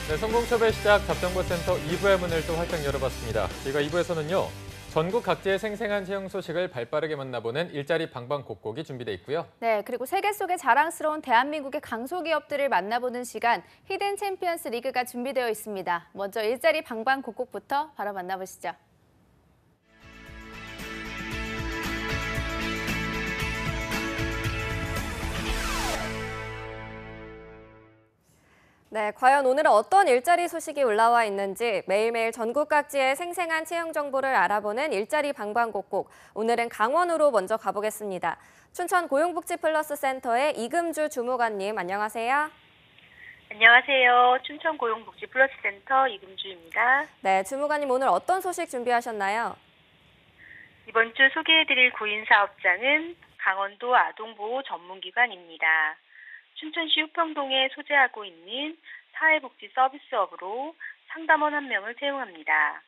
Speaker 1: 네, 성공첩의 시작 잡정보센터 2부의 문을 또 활짝 열어봤습니다. 저희가 2부에서는요. 전국 각지의 생생한 채용 소식을 발빠르게 만나보는 일자리 방방곡곡이 준비돼 있고요.
Speaker 2: 네, 그리고 세계 속의 자랑스러운 대한민국의 강소기업들을 만나보는 시간 히든 챔피언스 리그가 준비되어 있습니다. 먼저 일자리 방방곡곡부터 바로 만나보시죠. 네, 과연 오늘은 어떤 일자리 소식이 올라와 있는지 매일매일 전국 각지의 생생한 채용 정보를 알아보는 일자리 방방곡곡. 오늘은 강원으로 먼저 가보겠습니다. 춘천 고용복지플러스센터의 이금주 주무관님, 안녕하세요.
Speaker 11: 안녕하세요. 춘천 고용복지플러스센터 이금주입니다.
Speaker 2: 네, 주무관님 오늘 어떤 소식 준비하셨나요?
Speaker 11: 이번 주 소개해드릴 구인사업장은 강원도 아동보호 전문기관입니다. 춘천시 후평동에 소재하고 있는 사회복지 서비스업으로 상담원 1명을 채용합니다.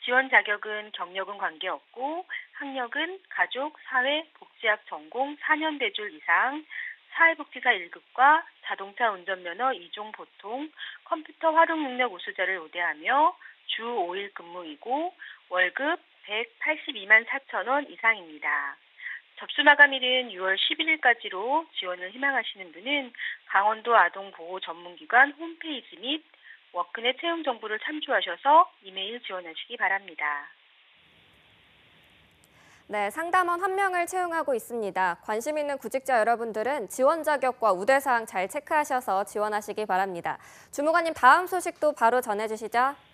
Speaker 11: 지원 자격은 경력은 관계없고 학력은 가족, 사회, 복지학 전공 4년 대졸 이상, 사회복지사 1급과 자동차 운전면허 2종 보통, 컴퓨터 활용 능력 우수자를 우대하며 주 5일 근무이고 월급 182만 4천 원 이상입니다. 접수 마감일은 6월 11일까지로 지원을 희망하시는 분은 강원도 아동보호 전문기관 홈페이지 및 워크넷 채용 정보를 참조하셔서 이메일 지원하시기 바랍니다.
Speaker 2: 네, 상담원 1명을 채용하고 있습니다. 관심 있는 구직자 여러분들은 지원 자격과 우대사항 잘 체크하셔서 지원하시기 바랍니다. 주무관님, 다음 소식도 바로 전해주시죠.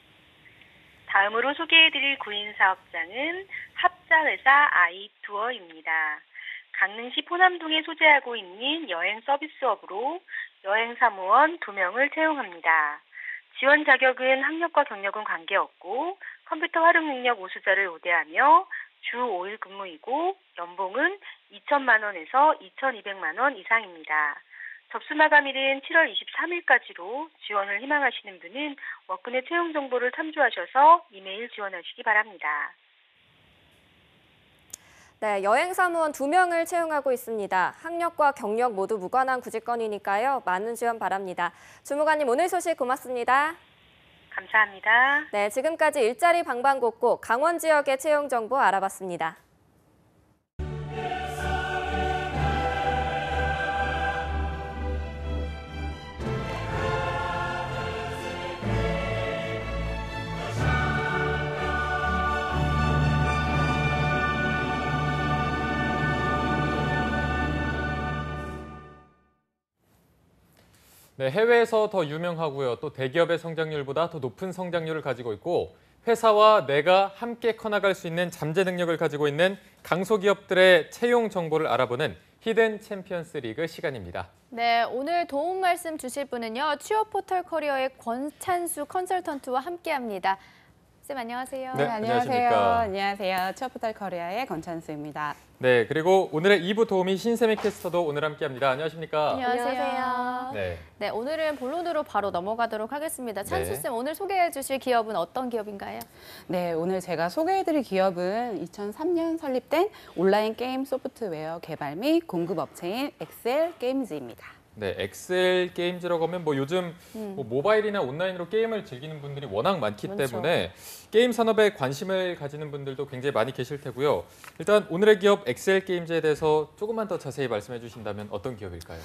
Speaker 11: 다음으로 소개해드릴 구인사업장은 합자회사 아이투어입니다. 강릉시 포남동에 소재하고 있는 여행 서비스업으로 여행사무원 2명을 채용합니다. 지원 자격은 학력과 경력은 관계없고 컴퓨터 활용 능력 우수자를 우대하며 주 5일 근무이고 연봉은 2천만 원에서 2,200만 원 이상입니다. 접수 마감일은 7월 23일까지로 지원을 희망하시는 분은 워크넷 채용 정보를 참조하셔서 이메일 지원하시기 바랍니다.
Speaker 2: 네, 여행사무원 2명을 채용하고 있습니다. 학력과 경력 모두 무관한 구직건이니까요. 많은 지원 바랍니다. 주무관님, 오늘 소식 고맙습니다.
Speaker 11: 감사합니다.
Speaker 2: 네, 지금까지 일자리 방방곡곡 강원 지역의 채용 정보 알아봤습니다.
Speaker 1: 네, 해외에서 더 유명하고요. 또 대기업의 성장률보다 더 높은 성장률을 가지고 있고 회사와 내가 함께 커나갈 수 있는 잠재 능력을 가지고 있는 강소기업들의 채용 정보를 알아보는 히든 챔피언스 리그 시간입니다.
Speaker 2: 네, 오늘 도움 말씀 주실 분은요. 취업 포털 커리어의 권찬수 컨설턴트와 함께합니다. 쌤 안녕하세요.
Speaker 1: 네, 안녕하십니까.
Speaker 12: 안녕하세요. 취업 포털 커리어의 권찬수입니다.
Speaker 1: 네, 그리고 오늘의 2부 도우미 신세미 캐스터도 오늘 함께합니다. 안녕하십니까.
Speaker 2: 안녕하세요.
Speaker 1: 네.
Speaker 2: 네, 오늘은 본론으로 바로 넘어가도록 하겠습니다. 찬수 쌤,
Speaker 1: 네.
Speaker 2: 오늘 소개해 주실 기업은 어떤 기업인가요?
Speaker 12: 네, 오늘 제가 소개해드릴 기업은 2003년 설립된 온라인 게임 소프트웨어 개발 및 공급 업체인 엑셀 게임즈입니다.
Speaker 1: 네, 엑셀 게임즈라고 하면 뭐 요즘 뭐 모바일이나 온라인으로 게임을 즐기는 분들이 워낙 많기
Speaker 2: 그렇죠.
Speaker 1: 때문에 게임 산업에 관심을 가지는 분들도 굉장히 많이 계실 테고요. 일단 오늘의 기업 엑셀 게임즈에 대해서 조금만 더 자세히 말씀해 주신다면 어떤 기업일까요?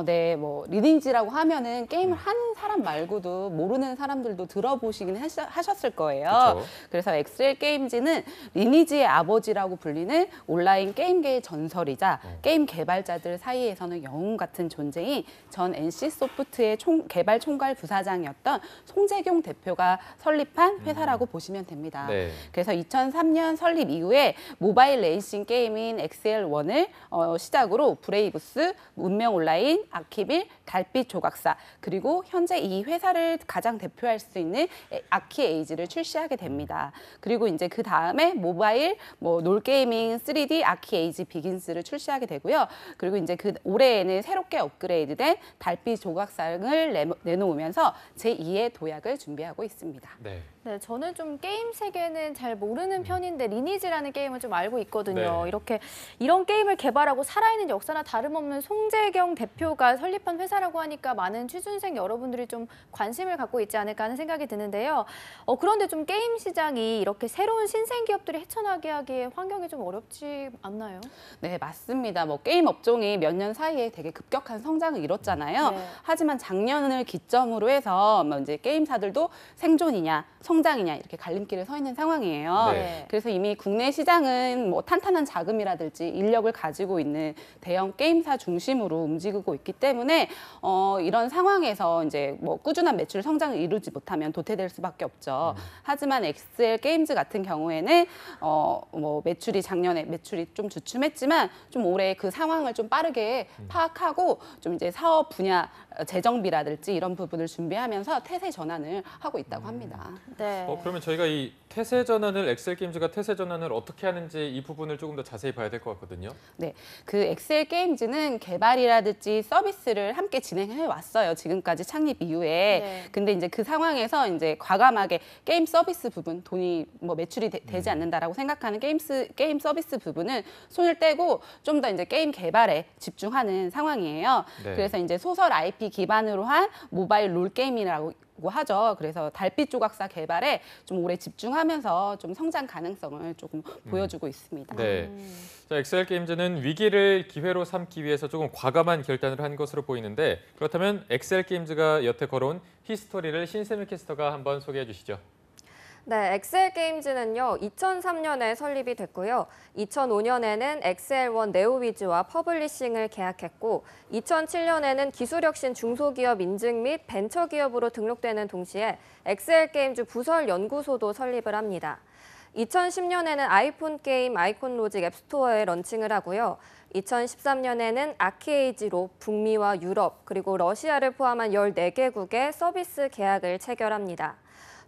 Speaker 12: 네, 뭐 리니지라고 하면은 게임을 하는 사람 말고도 모르는 사람들도 들어보시긴 하셨을 거예요.
Speaker 1: 그쵸.
Speaker 12: 그래서 엑셀 게임즈는 리니지의 아버지라고 불리는 온라인 게임계의 전설이자 게임 개발자들 사이에서는 영웅 같은 존재인 전 NC 소프트의 개발 총괄 부사장이었던 송재경 대표가 설립한 회사라고 보시면 됩니다.
Speaker 1: 네.
Speaker 12: 그래서 2003년 설립 이후에 모바일 레이싱 게임인 엑셀1을 시작으로 브레이브스, 운명 온라인, 아키빌, 달빛 조각사, 그리고 현재 이 회사를 가장 대표할 수 있는 아키에이지를 출시하게 됩니다. 그리고 이제 그 다음에 모바일 놀게이밍 3D 아키에이지 비긴스를 출시하게 되고요. 그리고 이제 그 올해에는 새롭게 업그레이드된 달빛 조각상을 내놓으면서 제2의 도약을 준비하고 있습니다.
Speaker 1: 네.
Speaker 2: 네, 저는 좀 게임 세계는 잘 모르는 편인데 리니지라는 게임을 좀 알고 있거든요.
Speaker 1: 네.
Speaker 2: 이렇게 이런 게임을 개발하고 살아있는 역사나 다름없는 송재경 대표가 설립한 회사라고 하니까 많은 취준생 여러분들이 좀 관심을 갖고 있지 않을까 하는 생각이 드는데요. 그런데 좀 게임 시장이 이렇게 새로운 신생 기업들이 헤쳐나게 하기에 환경이 좀 어렵지 않나요?
Speaker 12: 네, 맞습니다. 게임 업종이 몇 년 사이에 되게 급격한 성장을 이뤘잖아요.
Speaker 2: 네.
Speaker 12: 하지만 작년을 기점으로 해서 이제 게임사들도 생존이냐 성장이냐 이렇게 갈림길에 서 있는 상황이에요.
Speaker 2: 네.
Speaker 12: 그래서 이미 국내 시장은 탄탄한 자금이라든지 인력을 가지고 있는 대형 게임사 중심으로 움직이고 있기 때문에 이런 상황에서 이제 꾸준한 매출 성장을 이루지 못하면 도태될 수밖에 없죠. 하지만 엑셀 게임즈 같은 경우에는 매출이 작년에 매출이 좀 주춤했지만 좀 올해 그 상황을 좀 빠르게 파악하고 좀 이제 사업 분야 재정비라든지 이런 부분을 준비하면서 태세 전환을 하고 있다고 합니다.
Speaker 2: 네.
Speaker 1: 그러면 저희가 이 태세 전환을 엑셀 게임즈가 태세 전환을 어떻게 하는지 이 부분을 조금 더 자세히 봐야 될 것 같거든요.
Speaker 12: 네, 그 엑셀 게임즈는 개발이라든지 서비스를 함께 진행해 왔어요. 지금까지 창립 이후에.
Speaker 2: 네.
Speaker 12: 근데 이제 그 상황에서 이제 과감하게 게임 서비스 부분, 돈이 매출이 되지 않는다라고 생각하는 게임 서비스 부분은 손을 떼고 좀 더 이제 게임 개발에 집중하는 상황이에요.
Speaker 1: 네.
Speaker 12: 그래서 이제 소설 IP 기반으로 한 모바일 롤 게임이라고 하죠. 그래서 달빛 조각사 개발에 좀 올해 집중하면서 좀 성장 가능성을 조금 보여주고 있습니다.
Speaker 1: 네. 자, 엑셀 게임즈는 위기를 기회로 삼기 위해서 조금 과감한 결단을 한 것으로 보이는데 그렇다면 엑셀 게임즈가 여태 걸어온 히스토리를 신세미 캐스터가 한번 소개해 주시죠.
Speaker 13: 네, 엑셀 게임즈는요, 2003년에 설립이 됐고요. 2005년에는 엑셀1 네오위즈와 퍼블리싱을 계약했고 2007년에는 기술혁신 중소기업 인증 및 벤처기업으로 등록되는 동시에 엑셀 게임즈 부설 연구소도 설립을 합니다. 2010년에는 아이폰 게임 아이콘 로직 앱스토어에 런칭을 하고요. 2013년에는 아키에이지로 북미와 유럽 그리고 러시아를 포함한 14개국의 서비스 계약을 체결합니다.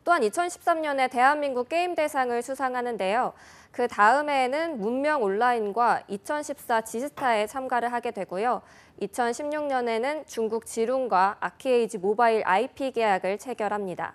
Speaker 13: 또한 2013년에 대한민국 게임 대상을 수상하는데요. 그 다음해에는 문명 온라인과 2014 지스타에 참가를 하게 되고요. 2016년에는 중국 지룬과 아키에이지 모바일 IP 계약을 체결합니다.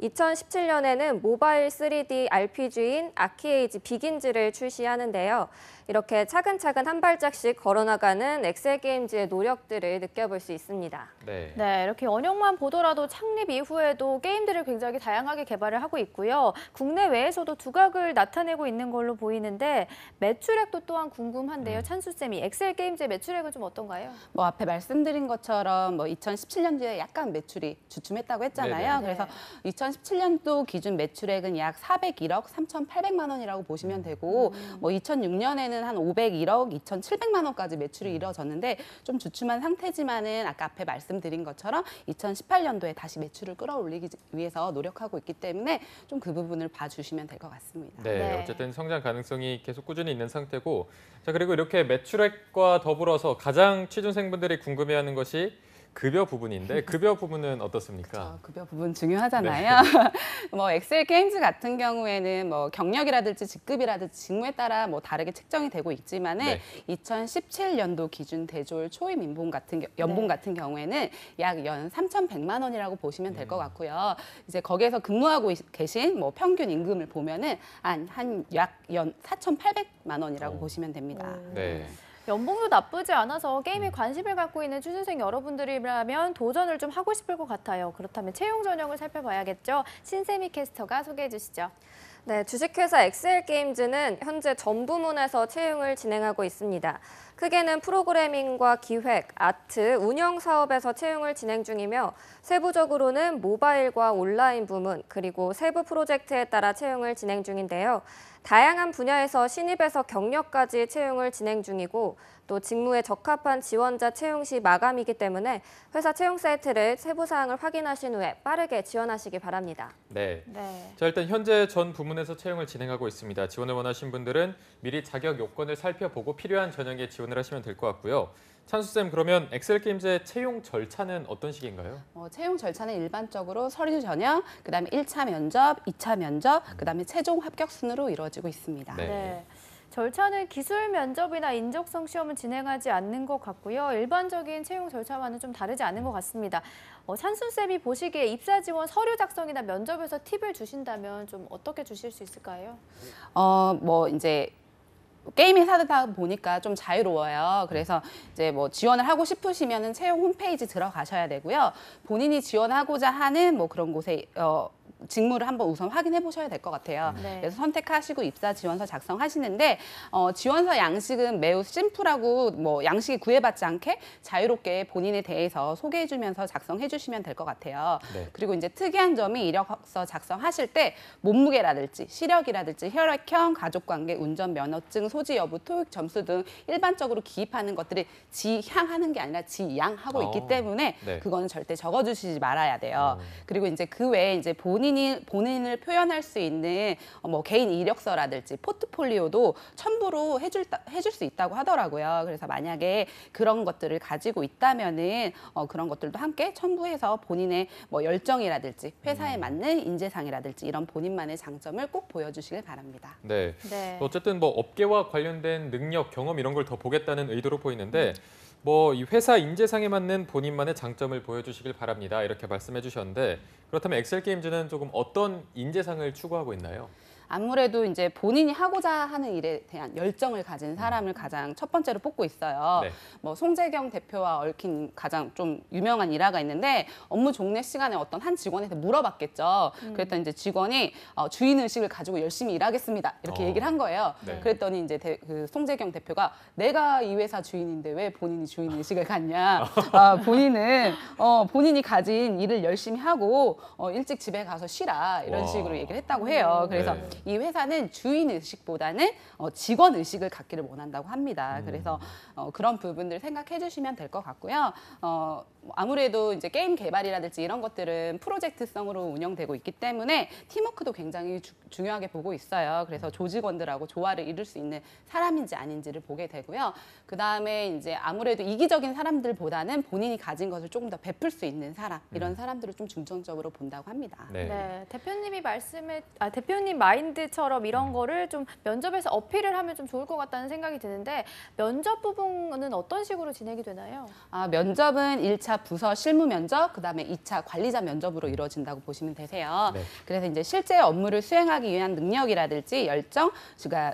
Speaker 13: 2017년에는 모바일 3D RPG인 아키에이지 비긴즈를 출시하는데요. 이렇게 차근차근 한 발짝씩 걸어나가는 엑셀 게임즈의 노력들을 느껴볼 수 있습니다.
Speaker 1: 네.
Speaker 2: 네, 이렇게 연영만 보더라도 창립 이후에도 게임들을 굉장히 다양하게 개발을 하고 있고요. 국내외에서도 두각을 나타내고 있는 걸로 보이는데 매출액도 또한 궁금한데요. 찬수쌤이 엑셀 게임즈의 매출액은 좀 어떤가요?
Speaker 12: 앞에 말씀드린 것처럼 2017년도에 약간 매출이 주춤했다고 했잖아요.
Speaker 2: 네네.
Speaker 12: 그래서 2017년도 기준 매출액은 약 401억 3,800만 원이라고 보시면 되고 뭐 2006년에는 한 501억 2,700만 원까지 매출이 이뤄졌는데 좀 주춤한 상태지만은 아까 앞에 말씀드린 것처럼 2018년도에 다시 매출을 끌어올리기 위해서 노력하고 있기 때문에 좀 그 부분을 봐주시면 될 것 같습니다.
Speaker 1: 네, 어쨌든 성장 가능성이 계속 꾸준히 있는 상태고, 자 그리고 이렇게 매출액과 더불어서 가장 취준생분들이 궁금해하는 것이 급여 부분인데 급여 부분은 어떻습니까?
Speaker 12: 급여 부분 중요하잖아요. 뭐 엑셀 게임즈 같은 경우에는 뭐 경력이라든지 직급이라든지 직무에 따라 뭐 다르게 책정이 되고 있지만은 2017년도 기준 대졸 초임 연봉 같은 경우에는 약 연 3,100만 원이라고 보시면 될 것 같고요. 이제 거기에서 근무하고 계신 뭐 평균 임금을 보면은 한 약 연 4,800만 원이라고 보시면 됩니다.
Speaker 1: 네.
Speaker 2: 연봉도 나쁘지 않아서 게임에 관심을 갖고 있는 취준생 여러분들이라면 도전을 좀 하고 싶을 것 같아요. 그렇다면 채용 전형을 살펴봐야겠죠. 신세미 캐스터가 소개해 주시죠.
Speaker 13: 네, 주식회사 엑셀게임즈는 현재 전 부문에서 채용을 진행하고 있습니다. 크게는 프로그래밍과 기획, 아트, 운영 사업에서 채용을 진행 중이며 세부적으로는 모바일과 온라인 부문, 그리고 세부 프로젝트에 따라 채용을 진행 중인데요. 다양한 분야에서 신입에서 경력까지 채용을 진행 중이고 또 직무에 적합한 지원자 채용 시 마감이기 때문에 회사 채용 사이트를 세부 사항을 확인하신 후에 빠르게 지원하시기 바랍니다.
Speaker 1: 네. 자, 일단 현재 전 부문에서 채용을 진행하고 있습니다. 지원을 원하신 분들은 미리 자격 요건을 살펴보고 필요한 전형에 지원을 하시면 될 것 같고요. 찬수쌤, 그러면 엑셀게임즈의 채용 절차는 어떤 식인가요?
Speaker 12: 채용 절차는 일반적으로 서류 전형, 그다음에 1차 면접, 2차 면접, 그다음에 최종 합격 순으로 이루어지고 있습니다.
Speaker 2: 네. 절차는 기술 면접이나 인적성 시험은 진행하지 않는 것 같고요. 일반적인 채용 절차와는 좀 다르지 않은 것 같습니다. 찬수쌤이 보시기에 입사 지원 서류 작성이나 면접에서 팁을 주신다면 좀 어떻게 주실 수 있을까요?
Speaker 12: 뭐 이제 게임 회사다 보니까 좀 자유로워요. 그래서 이제 뭐 지원을 하고 싶으시면은 채용 홈페이지 들어가셔야 되고요. 본인이 지원하고자 하는 뭐 그런 곳에 직무를 한번 우선 확인해 보셔야 될 것 같아요. 그래서 선택하시고 입사 지원서 작성하시는데 지원서 양식은 매우 심플하고 뭐 양식이 구애받지 않게 자유롭게 본인에 대해서 소개해 주면서 작성해 주시면 될 것 같아요. 그리고 이제 특이한 점이 이력서 작성하실 때 몸무게라든지 시력이라든지 혈액형, 가족관계, 운전면허증 소지 여부, 토익 점수 등 일반적으로 기입하는 것들이 지향하는 게 아니라 지양하고 있기 때문에 그거는 절대 적어주시지 말아야 돼요. 그리고 이제 그 외에 이제 본인을 표현할 수 있는 뭐 개인 이력서라든지 포트폴리오도 첨부로 해줄 수 있다고 하더라고요. 그래서 만약에 그런 것들을 가지고 있다면은 그런 것들도 함께 첨부해서 본인의 뭐 열정이라든지 회사에 맞는 인재상이라든지 이런 본인만의 장점을 꼭 보여주시길 바랍니다.
Speaker 1: 네. 어쨌든 뭐 업계와 관련된 능력, 경험 이런 걸 더 보겠다는 의도로 보이는데 뭐 이 회사 인재상에 맞는 본인만의 장점을 보여주시길 바랍니다. 이렇게 말씀해 주셨는데 그렇다면 엑셀게임즈는 조금 어떤 인재상을 추구하고 있나요?
Speaker 12: 아무래도 이제 본인이 하고자 하는 일에 대한 열정을 가진 사람을 가장 첫 번째로 뽑고 있어요. 뭐 송재경 대표와 얽힌 가장 좀 유명한 일화가 있는데 업무 종례 시간에 어떤 한 직원한테 물어봤겠죠. 그랬더니 이제 직원이 주인 의식을 가지고 열심히 일하겠습니다. 이렇게 얘기를 한 거예요. 그랬더니 이제 그 송재경 대표가 내가 이 회사 주인인데 왜 본인이 주인 의식을 갖냐. 본인이 가진 일을 열심히 하고 일찍 집에 가서 쉬라 이런 식으로 얘기를 했다고 해요. 그래서 이 회사는 주인 의식보다는 직원 의식을 갖기를 원한다고 합니다. 그래서 그런 부분들 생각해 주시면 될 것 같고요. 아무래도 이제 게임 개발이라든지 이런 것들은 프로젝트성으로 운영되고 있기 때문에 팀워크도 굉장히 중요하게 보고 있어요. 그래서 조직원들하고 조화를 이룰 수 있는 사람인지 아닌지를 보게 되고요. 그다음에 이제 아무래도 이기적인 사람들보다는 본인이 가진 것을 조금 더 베풀 수 있는 사람, 이런 사람들을 좀 중점적으로 본다고 합니다.
Speaker 2: 대표님 마인드처럼 이런 거를 좀 면접에서 어필을 하면 좀 좋을 것 같다는 생각이 드는데 면접 부분은 어떤 식으로 진행이 되나요?
Speaker 12: 면접은 1차 부서 실무 면접, 그다음에 2차 관리자 면접으로 이루어진다고 보시면 되세요. 그래서 이제 실제 업무를 수행하기 위한 능력이라든지 열정,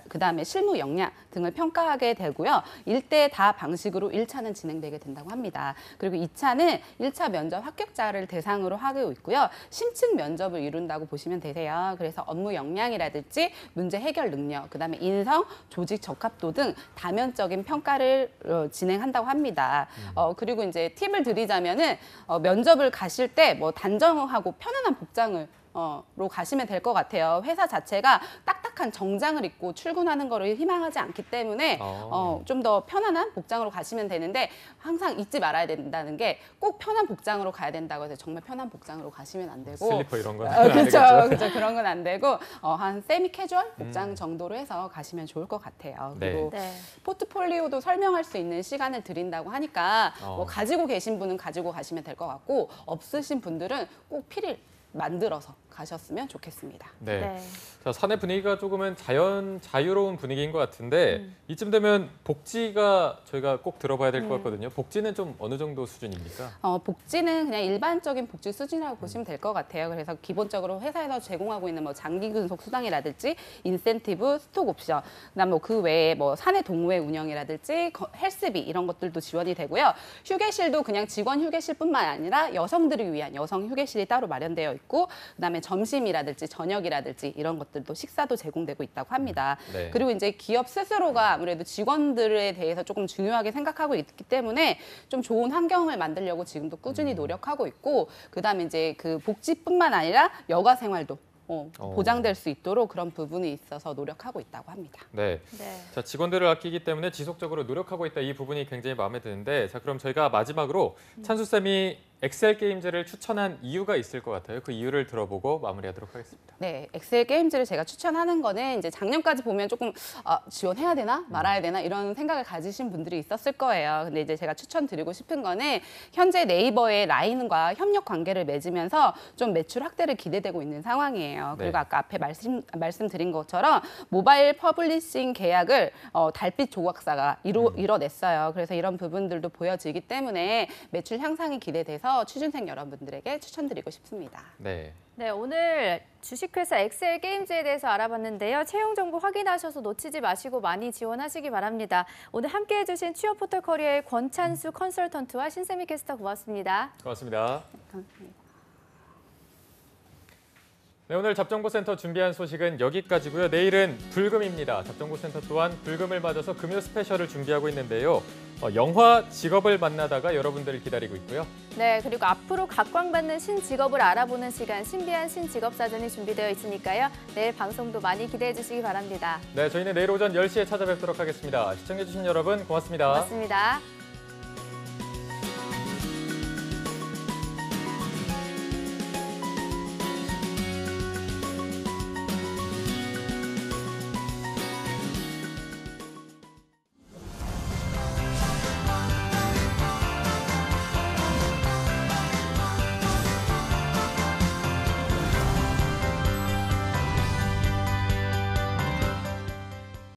Speaker 12: 그다음에 실무 역량 등을 평가하게 되고요. 1대 다 방식으로 1차는 진행되게 된다고 합니다. 그리고 2차는 1차 면접 합격자를 대상으로 하고 있고요. 심층 면접을 이룬다고 보시면 되세요. 그래서 업무 역량이라든지 문제 해결 능력, 그다음에 인성, 조직 적합도 등 다면적인 평가를 진행한다고 합니다. 그리고 이제 팁을 드리자면은 면접을 가실 때 뭐 단정하고 편안한 복장을 로 가시면 될 것 같아요. 회사 자체가 딱딱한 정장을 입고 출근하는 거를 희망하지 않기 때문에 좀 더 편안한 복장으로 가시면 되는데 항상 잊지 말아야 된다는 게 꼭 편한 복장으로 가야 된다고 해서 정말 편한 복장으로 가시면 안 되고
Speaker 1: 슬리퍼 이런 건
Speaker 12: 그렇죠. 그런 건 안 되고 한 세미 캐주얼 복장 정도로 해서 가시면 좋을 것 같아요. 그리고 포트폴리오도 설명할 수 있는 시간을 드린다고 하니까 뭐 가지고 계신 분은 가지고 가시면 될 것 같고 없으신 분들은 꼭 필히 만들어서 가셨으면 좋겠습니다.
Speaker 1: 네. 자, 사내 분위기가 조금은 자유로운 분위기인 것 같은데 이쯤 되면 복지가 저희가 꼭 들어봐야 될 것 같거든요. 복지는 좀 어느 정도 수준입니까?
Speaker 12: 복지는 그냥 일반적인 복지 수준이라고 보시면 될 것 같아요. 그래서 기본적으로 회사에서 제공하고 있는 뭐 장기 근속 수당이라든지 인센티브, 스톡 옵션, 그다음 뭐 그 외에 뭐 사내 동호회 운영이라든지 헬스비 이런 것들도 지원이 되고요. 휴게실도 그냥 직원 휴게실뿐만 아니라 여성들을 위한 여성 휴게실이 따로 마련되어 있고 그다음에 점심이라든지 저녁이라든지 이런 것들도 식사도 제공되고 있다고 합니다. 그리고 이제 기업 스스로가 아무래도 직원들에 대해서 조금 중요하게 생각하고 있기 때문에 좀 좋은 환경을 만들려고 지금도 꾸준히 노력하고 있고 그다음에 이제 그 복지뿐만 아니라 여가 생활도 보장될 수 있도록 그런 부분이 있어서 노력하고 있다고 합니다.
Speaker 1: 네. 자, 직원들을 아끼기 때문에 지속적으로 노력하고 있다 이 부분이 굉장히 마음에 드는데 자, 그럼 저희가 마지막으로 찬수쌤이 엑셀 게임즈를 추천한 이유가 있을 것 같아요. 그 이유를 들어보고 마무리하도록 하겠습니다.
Speaker 12: 네, 엑셀 게임즈를 제가 추천하는 거는 이제 작년까지 보면 조금 지원해야 되나 말아야 되나 이런 생각을 가지신 분들이 있었을 거예요. 근데 이제 제가 추천드리고 싶은 거는 현재 네이버의 라인과 협력 관계를 맺으면서 좀 매출 확대를 기대되고 있는 상황이에요. 그리고 아까 앞에 말씀드린 것처럼 모바일 퍼블리싱 계약을 달빛 조각사가 이뤄냈어요. 그래서 이런 부분들도 보여지기 때문에 매출 향상이 기대돼서 취준생 여러분들에게 추천드리고 싶습니다.
Speaker 2: 네, 오늘 주식회사 엑셀 게임즈에 대해서 알아봤는데요. 채용 정보 확인하셔서 놓치지 마시고 많이 지원하시기 바랍니다. 오늘 함께해 주신 취업 포털 커리어의 권찬수 컨설턴트와 신세미 캐스터 고맙습니다.
Speaker 1: 고맙습니다.
Speaker 12: 감사합니다.
Speaker 1: 네, 오늘 잡정보센터 준비한 소식은 여기까지고요. 내일은 불금입니다. 잡정보센터 또한 불금을 맞아서 금요 스페셜을 준비하고 있는데요. 영화 직업을 만나다가 여러분들을 기다리고 있고요.
Speaker 2: 네, 그리고 앞으로 각광받는 신직업을 알아보는 시간 신비한 신직업 사전이 준비되어 있으니까요. 내일 방송도 많이 기대해 주시기 바랍니다.
Speaker 1: 네, 저희는 내일 오전 10시에 찾아뵙도록 하겠습니다. 시청해주신 여러분 고맙습니다.
Speaker 2: 고맙습니다.